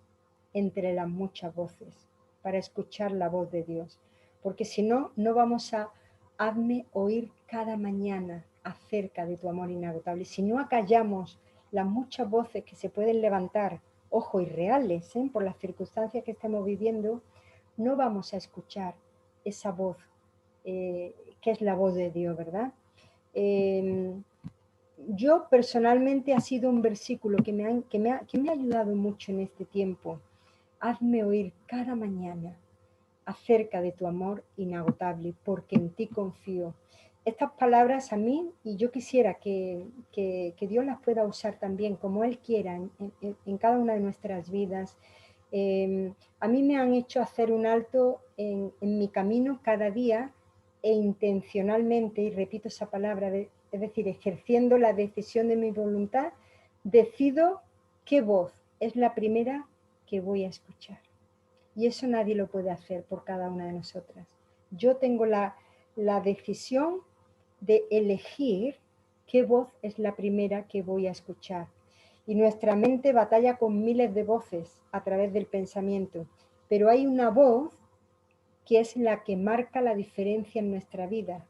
entre las muchas voces, para escuchar la voz de Dios. Porque si no, no vamos a hazme oír cada mañana acerca de tu amor inagotable. Si no acallamos las muchas voces que se pueden levantar, ojo, irreales, por las circunstancias que estemos viviendo, no vamos a escuchar esa voz, que es la voz de Dios, ¿verdad? yo personalmente ha sido un versículo que me ha ayudado mucho en este tiempo. Hazme oír cada mañana acerca de tu amor inagotable, porque en ti confío. Estas palabras a mí, y yo quisiera que Dios las pueda usar también como Él quiera en cada una de nuestras vidas. A mí me han hecho hacer un alto en mi camino cada día e intencionalmente, y repito esa palabra, es decir, ejerciendo la decisión de mi voluntad, decido qué voz es la primera que voy a escuchar. Y eso nadie lo puede hacer por cada una de nosotras. Yo tengo la decisión de elegir qué voz es la primera que voy a escuchar. Y nuestra mente batalla con miles de voces a través del pensamiento, pero hay una voz que es la que marca la diferencia en nuestra vida.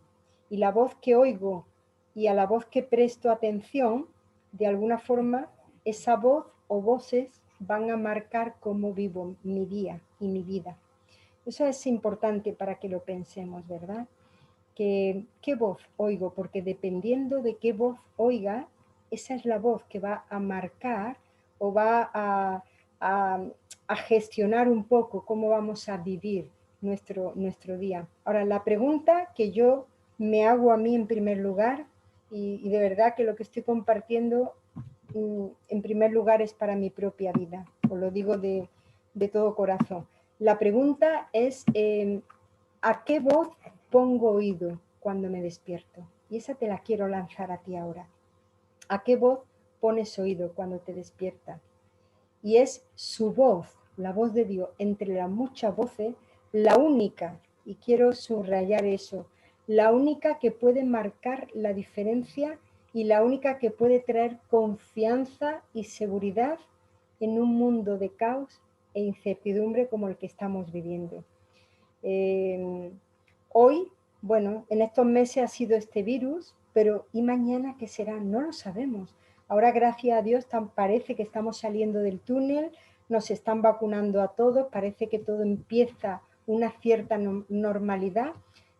Y la voz que oigo y a la voz que presto atención, de alguna forma, esa voz o voces van a marcar cómo vivo mi día y mi vida. Eso es importante para que lo pensemos, ¿verdad? ¿Qué voz oigo? Porque dependiendo de qué voz oiga, esa es la voz que va a marcar o va a gestionar un poco cómo vamos a vivir nuestro día. Ahora, la pregunta que yo me hago a mí en primer lugar, y de verdad que lo que estoy compartiendo en primer lugar es para mi propia vida, os lo digo de todo corazón. La pregunta es, ¿a qué voz pongo oído cuando me despierto? Y esa te la quiero lanzar a ti ahora. ¿A qué voz pones oído cuando te despiertas? Y es su voz, la voz de Dios, entre las muchas voces, la única, y quiero subrayar eso, la única que puede marcar la diferencia y la única que puede traer confianza y seguridad en un mundo de caos e incertidumbre como el que estamos viviendo. Hoy, bueno, en estos meses ha sido este virus, pero ¿y mañana qué será? No lo sabemos. Ahora, gracias a Dios, parece que estamos saliendo del túnel, nos están vacunando a todos, parece que todo empieza una cierta normalidad,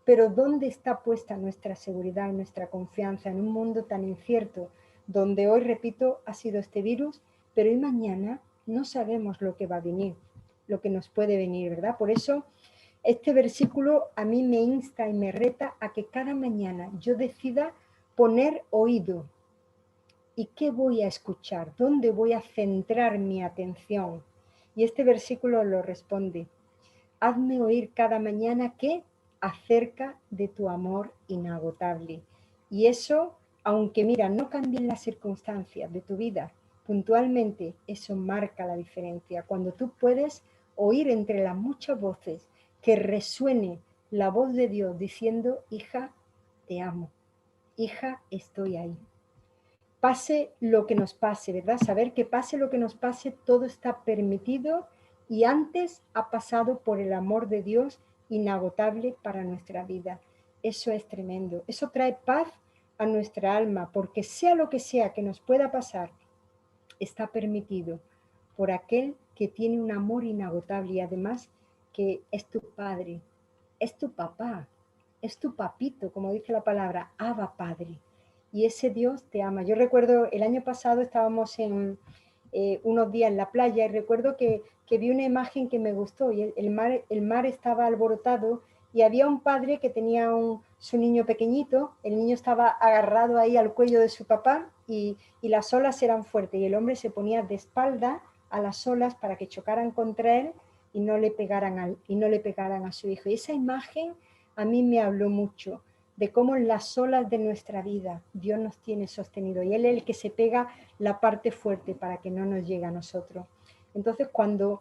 pero ¿dónde está puesta nuestra seguridad y nuestra confianza en un mundo tan incierto, donde hoy, repito, ha sido este virus, pero ¿y mañana? No sabemos lo que va a venir, lo que nos puede venir, ¿verdad? Por eso, este versículo a mí me insta y me reta a que cada mañana yo decida poner oído. ¿Y qué voy a escuchar? ¿Dónde voy a centrar mi atención? Y este versículo lo responde. Hazme oír cada mañana que acerca de tu amor inagotable. Y eso, aunque mira, no cambien las circunstancias de tu vida, puntualmente eso marca la diferencia. Cuando tú puedes oír entre las muchas voces que resuene la voz de Dios diciendo, hija, te amo, hija, estoy ahí. Pase lo que nos pase, ¿verdad? Saber que pase lo que nos pase, todo está permitido y antes ha pasado por el amor de Dios inagotable para nuestra vida. Eso es tremendo. Eso trae paz a nuestra alma, porque sea lo que sea que nos pueda pasar, está permitido por aquel que tiene un amor inagotable y además que es tu padre, es tu papá, es tu papito, como dice la palabra, Abba Padre. Y ese Dios te ama. Yo recuerdo el año pasado estábamos en unos días en la playa y recuerdo que vi una imagen que me gustó y el mar estaba alborotado y había un padre que tenía su niño pequeñito, el niño estaba agarrado ahí al cuello de su papá y las olas eran fuertes y el hombre se ponía de espalda a las olas para que chocaran contra él y no le pegaran a su hijo. Y esa imagen a mí me habló mucho de cómo en las olas de nuestra vida Dios nos tiene sostenido y Él es el que se pega la parte fuerte para que no nos llegue a nosotros. Entonces, cuando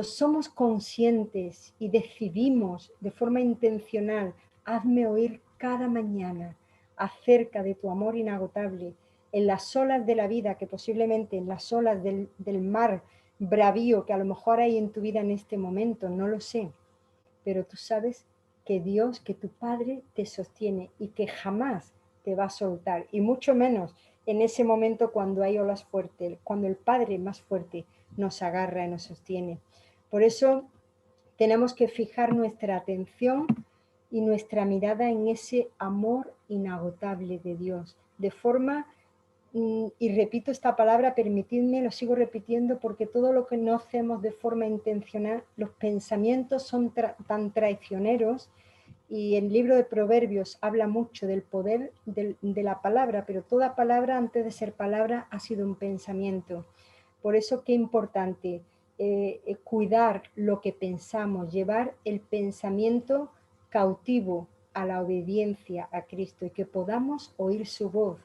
somos conscientes y decidimos de forma intencional, hazme oír cada mañana acerca de tu amor inagotable en las olas de la vida, que posiblemente en las olas del mar bravío que a lo mejor hay en tu vida en este momento, no lo sé, pero tú sabes que Dios, que tu Padre te sostiene y que jamás te va a soltar, y mucho menos en ese momento cuando hay olas fuertes, cuando el Padre más fuerte nos agarra y nos sostiene. Por eso tenemos que fijar nuestra atención y nuestra mirada en ese amor inagotable de Dios, de forma y repito esta palabra, permitidme, lo sigo repitiendo, porque todo lo que no hacemos de forma intencional, los pensamientos son tan traicioneros, y el libro de Proverbios habla mucho del poder de la palabra, pero toda palabra antes de ser palabra ha sido un pensamiento. Por eso qué importante cuidar lo que pensamos, llevar el pensamiento cautivo a la obediencia a Cristo y que podamos oír su voz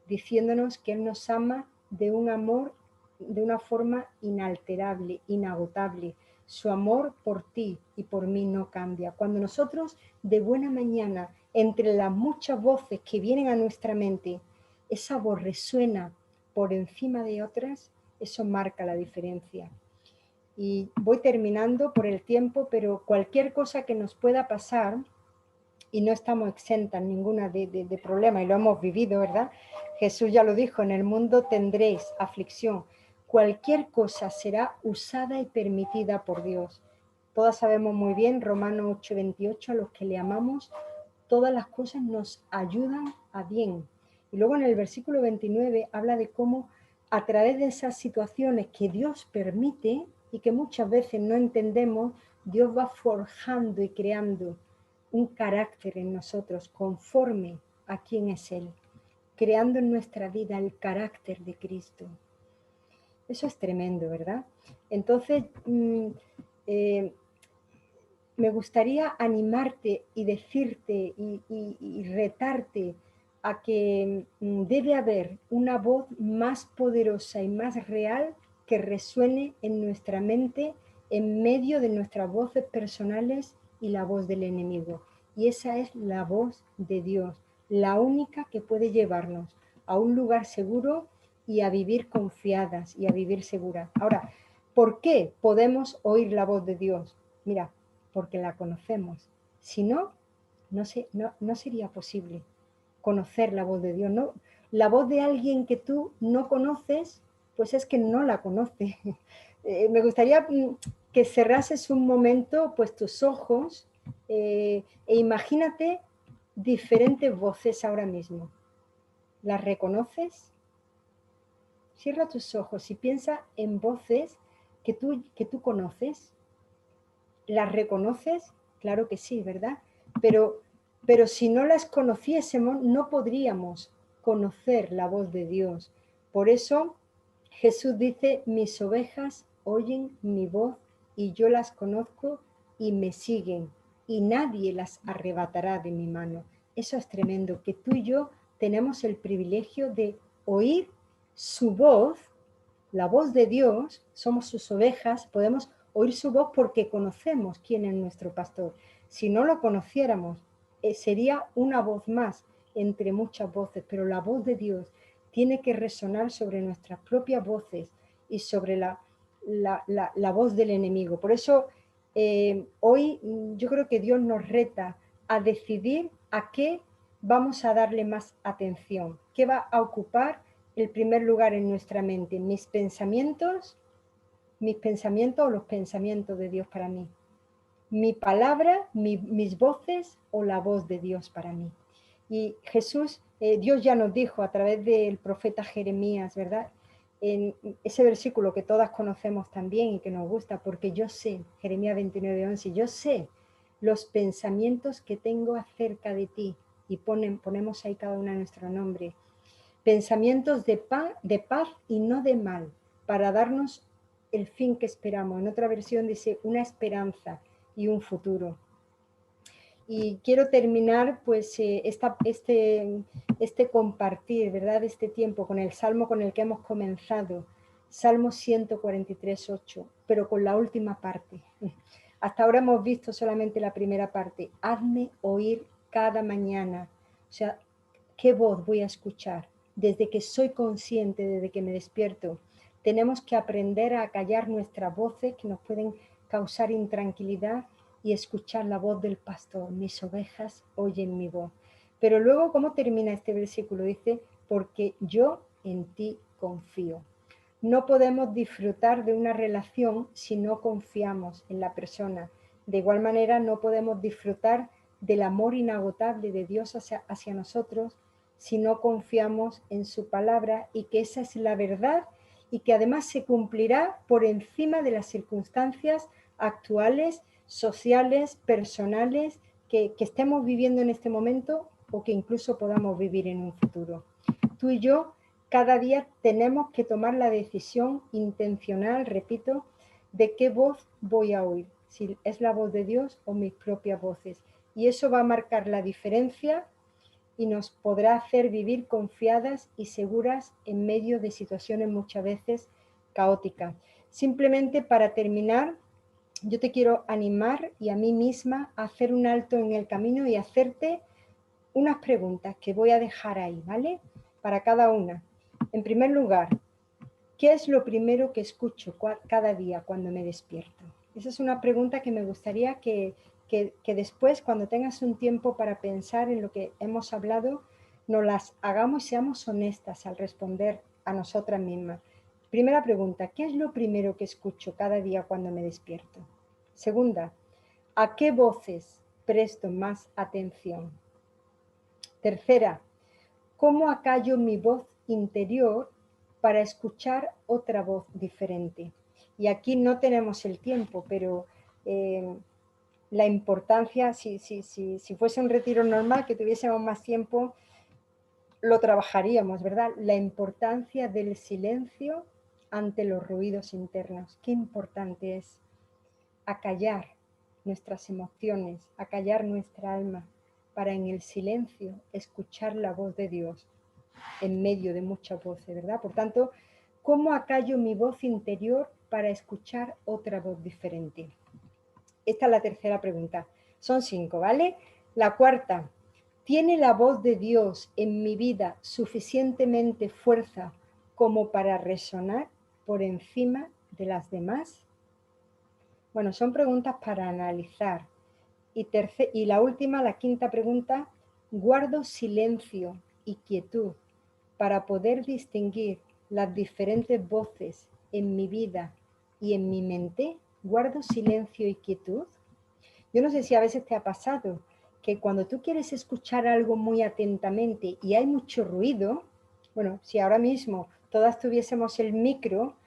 diciéndonos que Él nos ama de un amor, de una forma inalterable, inagotable. Su amor por ti y por mí no cambia. Cuando nosotros de buena mañana, entre las muchas voces que vienen a nuestra mente, esa voz resuena por encima de otras, eso marca la diferencia. Y voy terminando por el tiempo, pero cualquier cosa que nos pueda pasar, y no estamos exentas ninguna de problema, y lo hemos vivido, ¿verdad? Jesús ya lo dijo, en el mundo tendréis aflicción. Cualquier cosa será usada y permitida por Dios. Todas sabemos muy bien, Romanos 8:28, a los que le amamos, todas las cosas nos ayudan a bien. Y luego en el versículo 29 habla de cómo a través de esas situaciones que Dios permite y que muchas veces no entendemos, Dios va forjando y creando un carácter en nosotros conforme a quién es Él, creando en nuestra vida el carácter de Cristo. Eso es tremendo, ¿verdad? Entonces, me gustaría animarte y decirte y retarte a que debe haber una voz más poderosa y más real que resuene en nuestra mente en medio de nuestras voces personales y la voz del enemigo. Y esa es la voz de Dios, la única que puede llevarnos a un lugar seguro y a vivir confiadas y a vivir seguras. Ahora, ¿por qué podemos oír la voz de Dios? Mira, porque la conocemos. Si no, no sería posible conocer la voz de Dios. No, la voz de alguien que tú no conoces, pues es que no la conoce. Me gustaría que cerrases un momento pues tus ojos e imagínate diferentes voces ahora mismo. ¿Las reconoces? Cierra tus ojos y piensa en voces que tú conoces. ¿Las reconoces? Claro que sí, ¿verdad? Pero si no las conociésemos, no podríamos conocer la voz de Dios. Por eso Jesús dice, mis ovejas oyen mi voz y yo las conozco y me siguen y nadie las arrebatará de mi mano. Eso es tremendo, que tú y yo tenemos el privilegio de oír su voz, la voz de Dios, somos sus ovejas, podemos oír su voz porque conocemos quién es nuestro pastor. Si no lo conociéramos, sería una voz más entre muchas voces, pero la voz de Dios tiene que resonar sobre nuestras propias voces y sobre la voz del enemigo. Por eso hoy yo creo que Dios nos reta a decidir a qué vamos a darle más atención, qué va a ocupar el primer lugar en nuestra mente, mis pensamientos o los pensamientos de Dios para mí, mi palabra, mis voces o la voz de Dios para mí. Y Jesús, Dios ya nos dijo a través del profeta Jeremías, ¿verdad? En ese versículo que todas conocemos también y que nos gusta, porque yo sé, Jeremías 29:11, yo sé los pensamientos que tengo acerca de ti, y ponemos ahí cada una nuestro nombre, pensamientos de paz y no de mal, para darnos el fin que esperamos. En otra versión dice una esperanza y un futuro. Y quiero terminar pues este compartir, ¿verdad? Este tiempo con el salmo con el que hemos comenzado, Salmo 143:8, pero con la última parte. Hasta ahora hemos visto solamente la primera parte. Hazme oír cada mañana. O sea, ¿qué voz voy a escuchar? Desde que soy consciente, desde que me despierto. Tenemos que aprender a callar nuestras voces que nos pueden causar intranquilidad y escuchar la voz del pastor. Mis ovejas oyen mi voz. Pero luego, ¿cómo termina este versículo? Dice, porque yo en ti confío. No podemos disfrutar de una relación si no confiamos en la persona. De igual manera, no podemos disfrutar del amor inagotable de Dios hacia nosotros si no confiamos en su palabra y que esa es la verdad y que además se cumplirá por encima de las circunstancias actuales, sociales, personales que estemos viviendo en este momento o que incluso podamos vivir en un futuro. Tú y yo cada día tenemos que tomar la decisión intencional, repito, de qué voz voy a oír, si es la voz de Dios o mis propias voces. Y eso va a marcar la diferencia y nos podrá hacer vivir confiadas y seguras en medio de situaciones muchas veces caóticas. Simplemente para terminar, yo te quiero animar y a mí misma a hacer un alto en el camino y hacerte unas preguntas que voy a dejar ahí, ¿vale? Para cada una. En primer lugar, ¿qué es lo primero que escucho cada día cuando me despierto? Esa es una pregunta que me gustaría que después, cuando tengas un tiempo para pensar en lo que hemos hablado, nos las hagamos y seamos honestas al responder a nosotras mismas. Primera pregunta, ¿qué es lo primero que escucho cada día cuando me despierto? Segunda, ¿a qué voces presto más atención? Tercera, ¿cómo acallo mi voz interior para escuchar otra voz diferente? Y aquí no tenemos el tiempo, pero la importancia, si fuese un retiro normal, que tuviésemos más tiempo, lo trabajaríamos, ¿verdad? La importancia del silencio ante los ruidos internos. Qué importante es acallar nuestras emociones, acallar nuestra alma, para en el silencio escuchar la voz de Dios en medio de muchas voces, ¿verdad? Por tanto, ¿cómo acallo mi voz interior para escuchar otra voz diferente? Esta es la tercera pregunta. Son 5, ¿vale? La cuarta, ¿tiene la voz de Dios en mi vida suficientemente fuerza como para resonar por encima de las demás? Bueno, son preguntas para analizar. Y la última, la quinta pregunta, ¿guardo silencio y quietud para poder distinguir las diferentes voces en mi vida y en mi mente? ¿Guardo silencio y quietud? Yo no sé si a veces te ha pasado que cuando tú quieres escuchar algo muy atentamente y hay mucho ruido, bueno, si ahora mismo todas tuviésemos el micro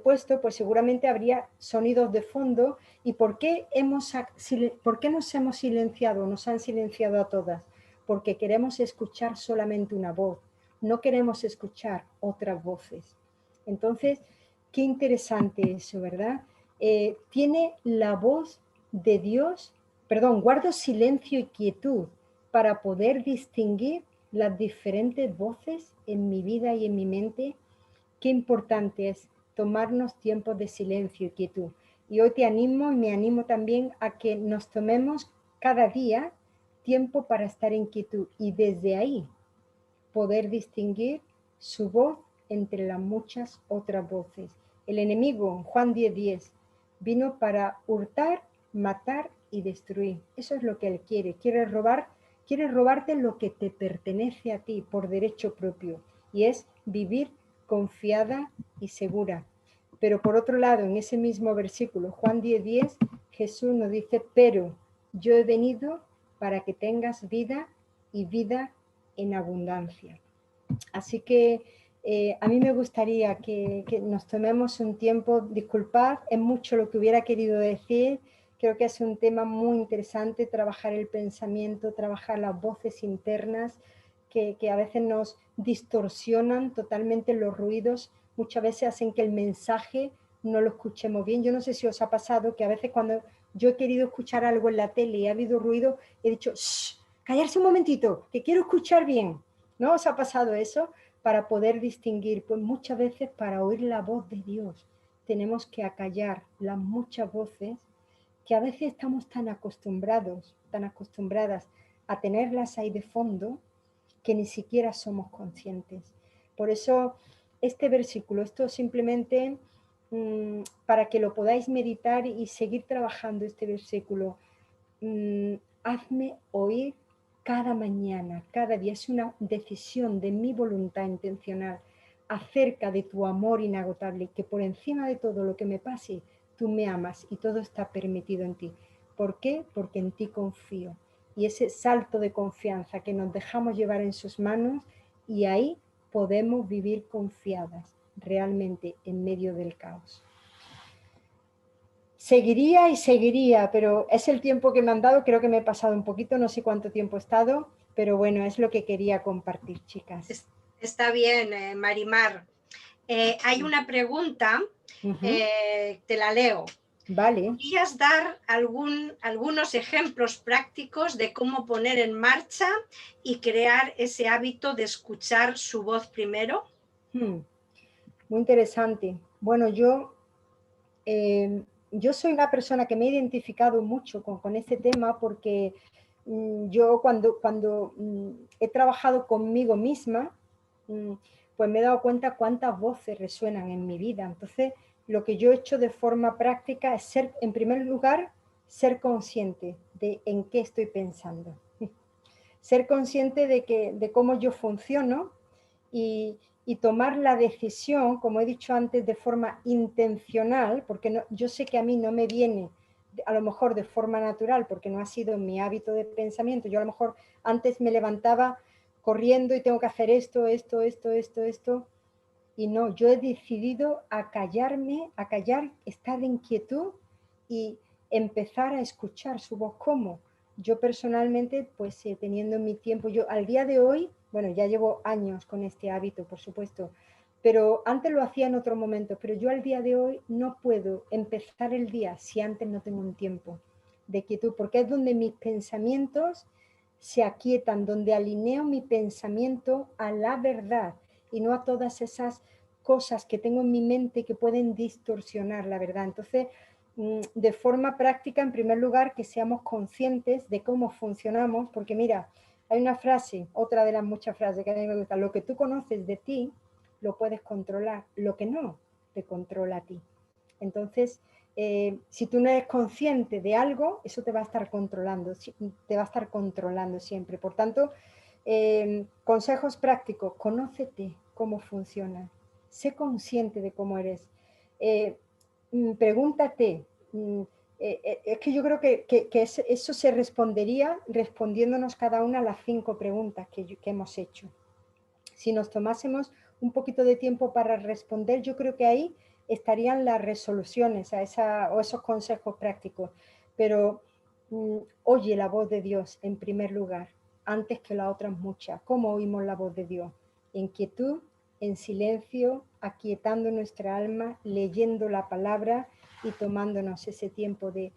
puesto, pues seguramente habría sonidos de fondo. ¿Y por qué nos hemos silenciado, nos han silenciado a todas? Porque queremos escuchar solamente una voz, no queremos escuchar otras voces. Entonces, qué interesante eso, ¿verdad? Tiene la voz de Dios, guardo silencio y quietud para poder distinguir las diferentes voces en mi vida y en mi mente. Qué importante es tomarnos tiempos de silencio y quietud. Y hoy te animo y me animo también a que nos tomemos cada día tiempo para estar en quietud y desde ahí poder distinguir su voz entre las muchas otras voces. El enemigo, Juan 10:10, vino para hurtar, matar y destruir. Eso es lo que él quiere. Quiere robarte lo que te pertenece a ti por derecho propio, y es vivir confiada y segura. Pero por otro lado, en ese mismo versículo, Juan 10:10, Jesús nos dice, pero yo he venido para que tengas vida y vida en abundancia. Así que a mí me gustaría que nos tomemos un tiempo, disculpad, es mucho lo que hubiera querido decir, creo que es un tema muy interesante, trabajar el pensamiento, trabajar las voces internas, que a veces nos distorsionan totalmente los ruidos, muchas veces hacen que el mensaje no lo escuchemos bien. Yo no sé si os ha pasado que a veces cuando yo he querido escuchar algo en la tele y ha habido ruido, he dicho, shh, callarse un momentito, que quiero escuchar bien. ¿No os ha pasado eso? Para poder distinguir, pues muchas veces para oír la voz de Dios tenemos que acallar las muchas voces que a veces estamos tan acostumbradas a tenerlas ahí de fondo, que ni siquiera somos conscientes. Por eso este versículo, esto simplemente para que lo podáis meditar y seguir trabajando este versículo, hazme oír cada mañana, cada día. Es una decisión de mi voluntad intencional acerca de tu amor inagotable, que por encima de todo lo que me pase, tú me amas y todo está permitido en ti. ¿Por qué? Porque en ti confío. Y ese salto de confianza que nos dejamos llevar en sus manos y ahí podemos vivir confiadas realmente en medio del caos. Seguiría y seguiría, pero es el tiempo que me han dado, creo que me he pasado un poquito, no sé cuánto tiempo he estado, pero bueno, es lo que quería compartir, chicas. Está bien, Marimar. Hay una pregunta, te la leo. Vale. ¿Podrías dar algunos ejemplos prácticos de cómo poner en marcha y crear ese hábito de escuchar su voz primero? Muy interesante. Bueno, yo soy una persona que me he identificado mucho con este tema porque yo cuando he trabajado conmigo misma, pues me he dado cuenta cuántas voces resuenan en mi vida. Entonces, lo que yo he hecho de forma práctica es ser, en primer lugar, ser consciente de en qué estoy pensando. Ser consciente de cómo yo funciono y tomar la decisión, como he dicho antes, de forma intencional, porque no, yo sé que a mí no me viene a lo mejor de forma natural, porque no ha sido mi hábito de pensamiento. Yo a lo mejor antes me levantaba corriendo y tengo que hacer esto, y no, yo he decidido a callarme, a callar, estar en quietud y empezar a escuchar su voz. ¿Cómo? Yo personalmente, pues teniendo mi tiempo, yo al día de hoy, bueno, ya llevo años con este hábito, por supuesto, pero antes lo hacía en otro momento, pero yo al día de hoy no puedo empezar el día si antes no tengo un tiempo de quietud, porque es donde mis pensamientos se aquietan, donde alineo mi pensamiento a la verdad y no a todas esas cosas que tengo en mi mente que pueden distorsionar la verdad. Entonces, de forma práctica, en primer lugar, que seamos conscientes de cómo funcionamos, porque mira, hay una frase, otra de las muchas frases que a mí me gusta: lo que tú conoces de ti, lo puedes controlar, lo que no te controla a ti. Entonces, si tú no eres consciente de algo, eso te va a estar controlando siempre. Por tanto, consejos prácticos: conócete cómo funciona, sé consciente de cómo eres, pregúntate. Es que yo creo que eso se respondería respondiéndonos cada una a las 5 preguntas que hemos hecho. Si nos tomásemos un poquito de tiempo para responder, yo creo que ahí estarían las resoluciones o esos consejos prácticos. Pero oye la voz de Dios en primer lugar, antes que las otras muchas. ¿Cómo oímos la voz de Dios? En quietud, en silencio, aquietando nuestra alma, leyendo la palabra y tomándonos ese tiempo de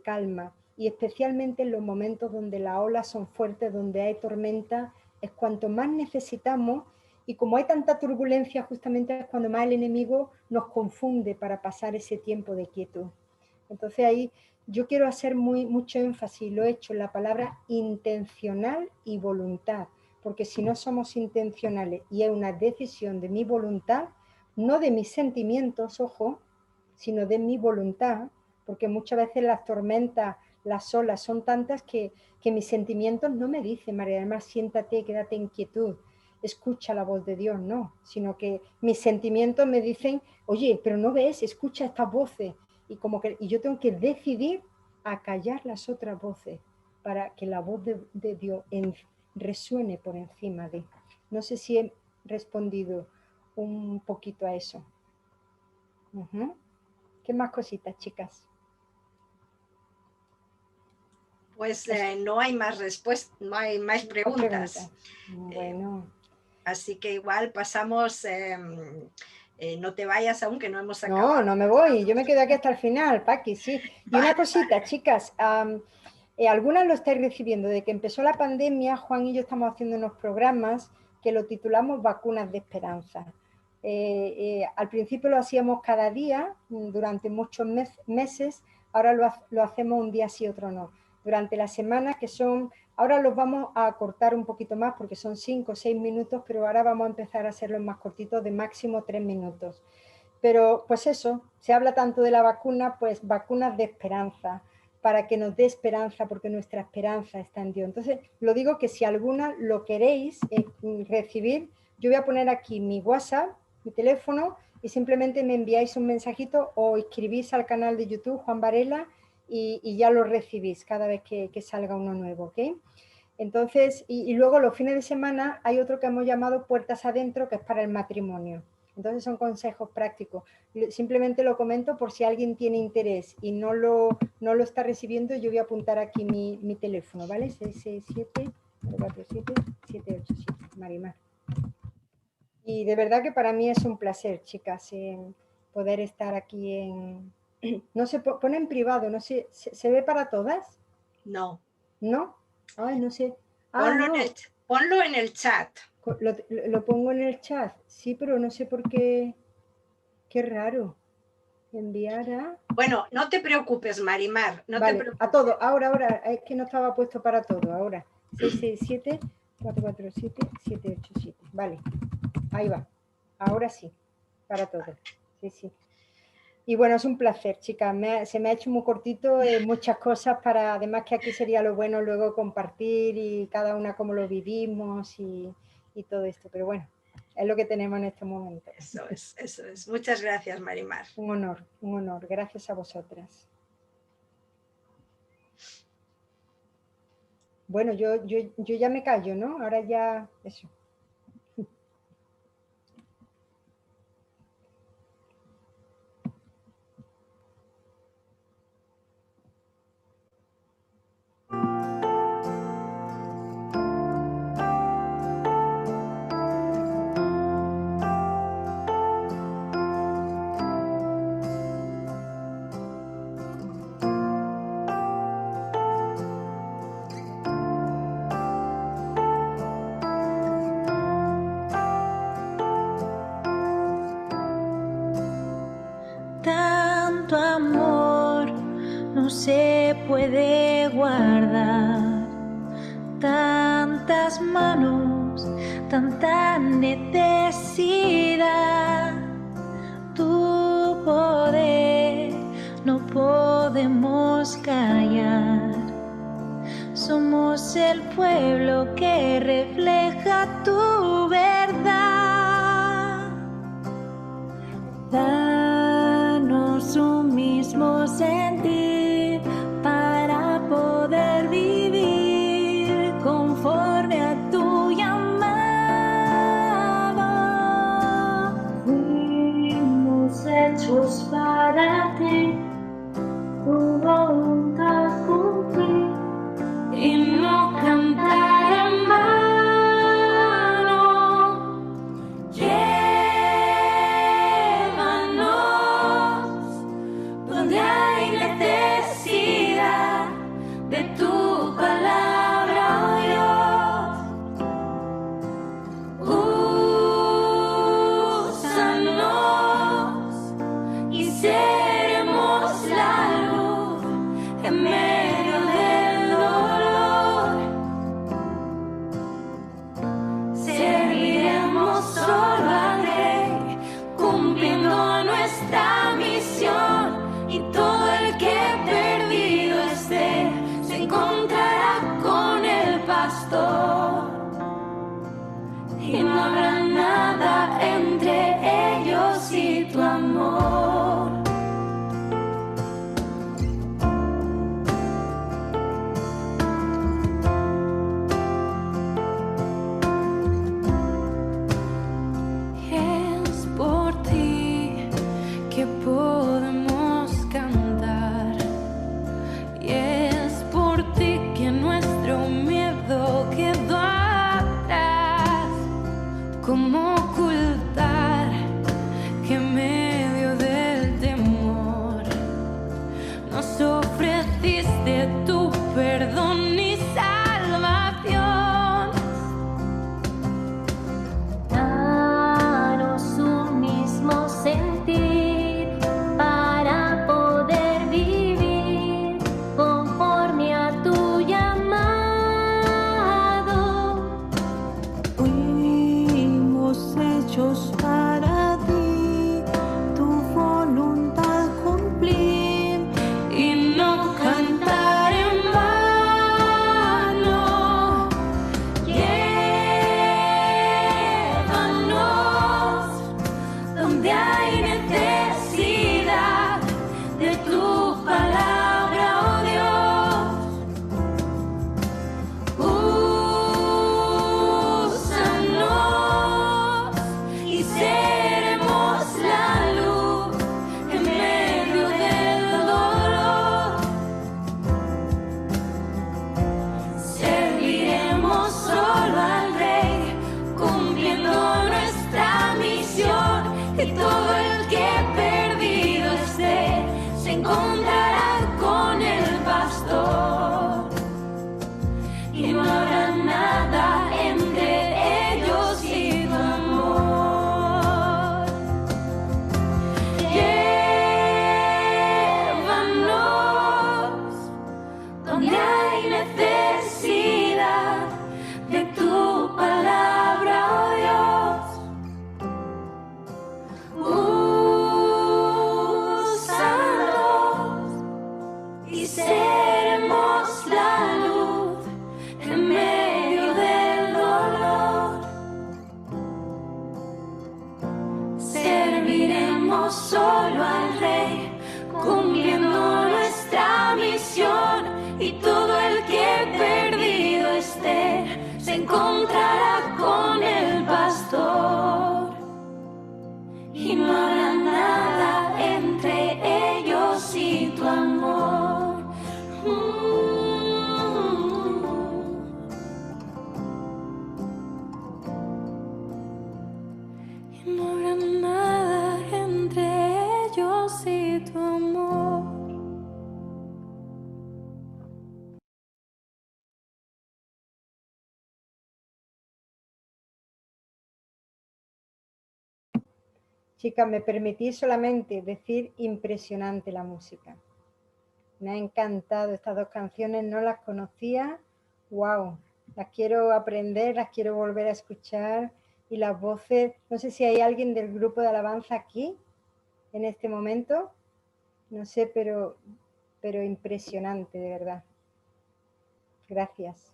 calma. Y especialmente en los momentos donde las olas son fuertes, donde hay tormenta, es cuanto más necesitamos, y como hay tanta turbulencia, justamente es cuando más el enemigo nos confunde para pasar ese tiempo de quietud. Entonces ahí yo quiero hacer mucho énfasis, lo he hecho, en la palabra intencional y voluntad, porque si no somos intencionales y es una decisión de mi voluntad, no de mis sentimientos, ojo, sino de mi voluntad, porque muchas veces las tormentas, las olas son tantas que mis sentimientos no me dicen: María del Mar, siéntate, quédate en quietud, escucha la voz de Dios, no, sino que mis sentimientos me dicen: oye, pero no ves, escucha estas voces, y yo tengo que decidir a callar las otras voces para que la voz de Dios resuene por encima de. No sé si he respondido un poquito a eso. ¿Qué más cositas, chicas? Pues no hay más respuestas, no hay más preguntas. Bueno. Así que igual pasamos, no te vayas aún, que no hemos acabado. No me voy, yo me quedo aquí hasta el final, Paqui, sí. Y una cosita, chicas, algunas lo estáis recibiendo. De que empezó la pandemia, Juan y yo estamos haciendo unos programas que lo titulamos Vacunas de Esperanza. Al principio lo hacíamos cada día, durante muchos meses, ahora lo hacemos un día sí, otro no. Durante la semana, que son, ahora los vamos a cortar un poquito más porque son 5 o 6 minutos, pero ahora vamos a empezar a hacerlos más cortitos, de máximo 3 minutos. Pero pues eso, se habla tanto de la vacuna, pues vacunas de esperanza, para que nos dé esperanza, porque nuestra esperanza está en Dios. Entonces, lo digo que si alguna lo queréis recibir, yo voy a poner aquí mi WhatsApp, mi teléfono, y simplemente me enviáis un mensajito o escribís al canal de YouTube Juan Varela y ya lo recibís cada vez que salga uno nuevo, ¿ok? Entonces, y luego los fines de semana hay otro que hemos llamado Puertas Adentro, que es para el matrimonio. Entonces son consejos prácticos. Simplemente lo comento por si alguien tiene interés y no lo está recibiendo, yo voy a apuntar aquí mi teléfono, ¿vale? 667-447-787, Marimar. Y de verdad que para mí es un placer, chicas, poder estar aquí en... No se pone en privado, no sé, ¿se ve para todas? No. ¿No? Ay, no sé. Ponlo en el chat. Lo pongo en el chat. Sí, pero no sé por qué. Qué raro. Enviar a... Bueno, no te preocupes, Marimar. No vale, te preocupes. a todo. Ahora. Es que no estaba puesto para todo. Ahora. 667-447-787. Vale. Ahí va. Ahora sí. Para todo. Sí. Y bueno, es un placer, chicas. Se me ha hecho muy cortito, muchas cosas para, además que aquí sería lo bueno luego compartir y cada una cómo lo vivimos y todo esto. Pero bueno, es lo que tenemos en este momento. Eso es. Muchas gracias, Marimar. Un honor. Gracias a vosotras. Bueno, yo ya me callo, ¿no? Ahora ya, eso. Tanto amor no se puede guardar, tantas manos, tanta necesidad, tu poder no podemos callar. Somos el pueblo que refleja tu verdad. Danos un mismo sentir para poder vivir conforme a tu llamado. Fuimos hechos para ti, tu voluntad cumplir y no cantar en vano. Chicas, me permitís solamente decir impresionante la música. Me ha encantado estas dos canciones, no las conocía. ¡Wow! Las quiero aprender, las quiero volver a escuchar. Y las voces, no sé si hay alguien del grupo de alabanza aquí en este momento. No sé, pero impresionante, de verdad. Gracias.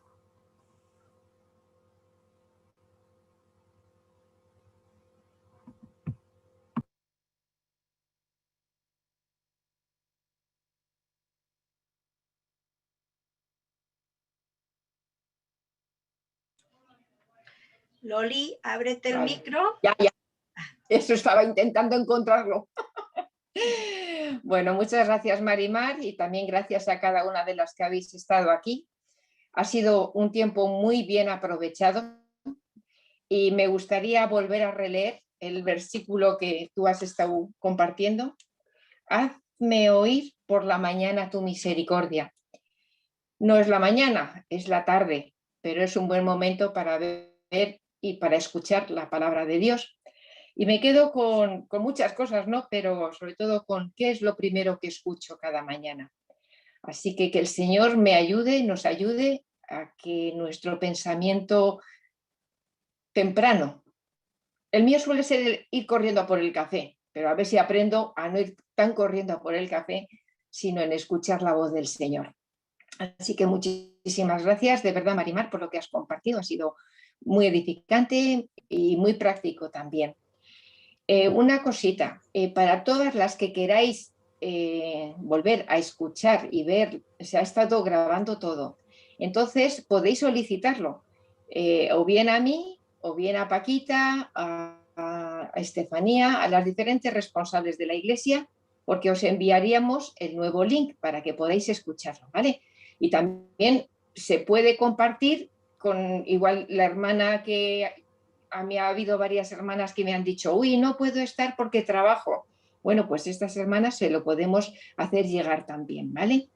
Loli, ábrete el Vale. micro. Ya. Eso estaba intentando encontrarlo. Bueno, muchas gracias Marimar y también gracias a cada una de las que habéis estado aquí. Ha sido un tiempo muy bien aprovechado y me gustaría volver a releer el versículo que tú has estado compartiendo. Hazme oír por la mañana tu misericordia. No es la mañana, es la tarde, pero es un buen momento para ver y para escuchar la palabra de Dios. Y me quedo con muchas cosas, ¿no? Pero sobre todo con qué es lo primero que escucho cada mañana. Así que el Señor me ayude, nos ayude a que nuestro pensamiento temprano, el mío suele ser ir corriendo a por el café, pero a ver si aprendo a no ir tan corriendo a por el café, sino en escuchar la voz del Señor. Así que muchísimas gracias, de verdad, Marimar, por lo que has compartido. Ha sido muy edificante y muy práctico también. Una cosita, para todas las que queráis volver a escuchar y ver, se ha estado grabando todo. Entonces podéis solicitarlo, o bien a mí, o bien a Paquita, a Estefanía, a las diferentes responsables de la iglesia, porque os enviaríamos el nuevo link para que podáis escucharlo, ¿vale? Y también se puede compartir con igual la hermana que... A mí ha habido varias hermanas que me han dicho, uy, no puedo estar porque trabajo. Bueno, pues estas hermanas se lo podemos hacer llegar también, ¿vale?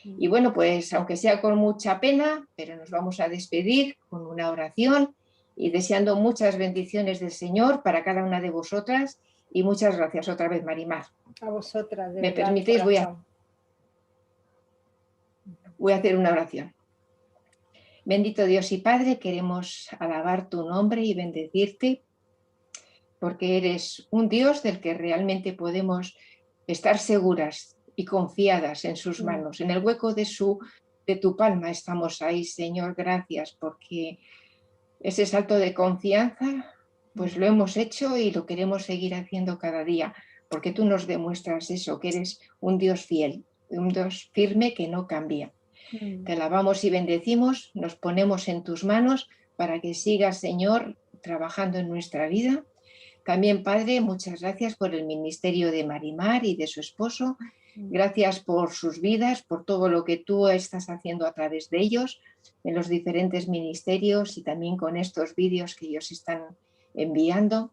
Y bueno, pues aunque sea con mucha pena, pero nos vamos a despedir con una oración y deseando muchas bendiciones del Señor para cada una de vosotras y muchas gracias otra vez, Marimar. A vosotras, de ¿Me verdad, permitéis? Voy a hacer una oración. Bendito Dios y Padre, queremos alabar tu nombre y bendecirte porque eres un Dios del que realmente podemos estar seguras y confiadas en sus manos. En el hueco de tu palma estamos ahí, Señor, gracias, porque ese salto de confianza, pues lo hemos hecho y lo queremos seguir haciendo cada día, porque tú nos demuestras eso, que eres un Dios fiel, un Dios firme que no cambia. Te alabamos y bendecimos, nos ponemos en tus manos para que sigas, Señor, trabajando en nuestra vida. También, Padre, muchas gracias por el ministerio de Marimar y de su esposo. Gracias por sus vidas, por todo lo que tú estás haciendo a través de ellos, en los diferentes ministerios y también con estos vídeos que ellos están enviando.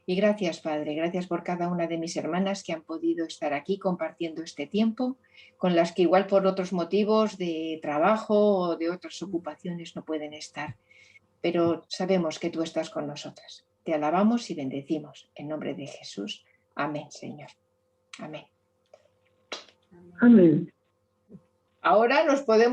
Y gracias, Padre, gracias por cada una de mis hermanas que han podido estar aquí compartiendo este tiempo, con las que igual por otros motivos de trabajo o de otras ocupaciones no pueden estar. Pero sabemos que tú estás con nosotras. Te alabamos y bendecimos. En nombre de Jesús. Amén, Señor. Amén. Amén. Ahora nos podemos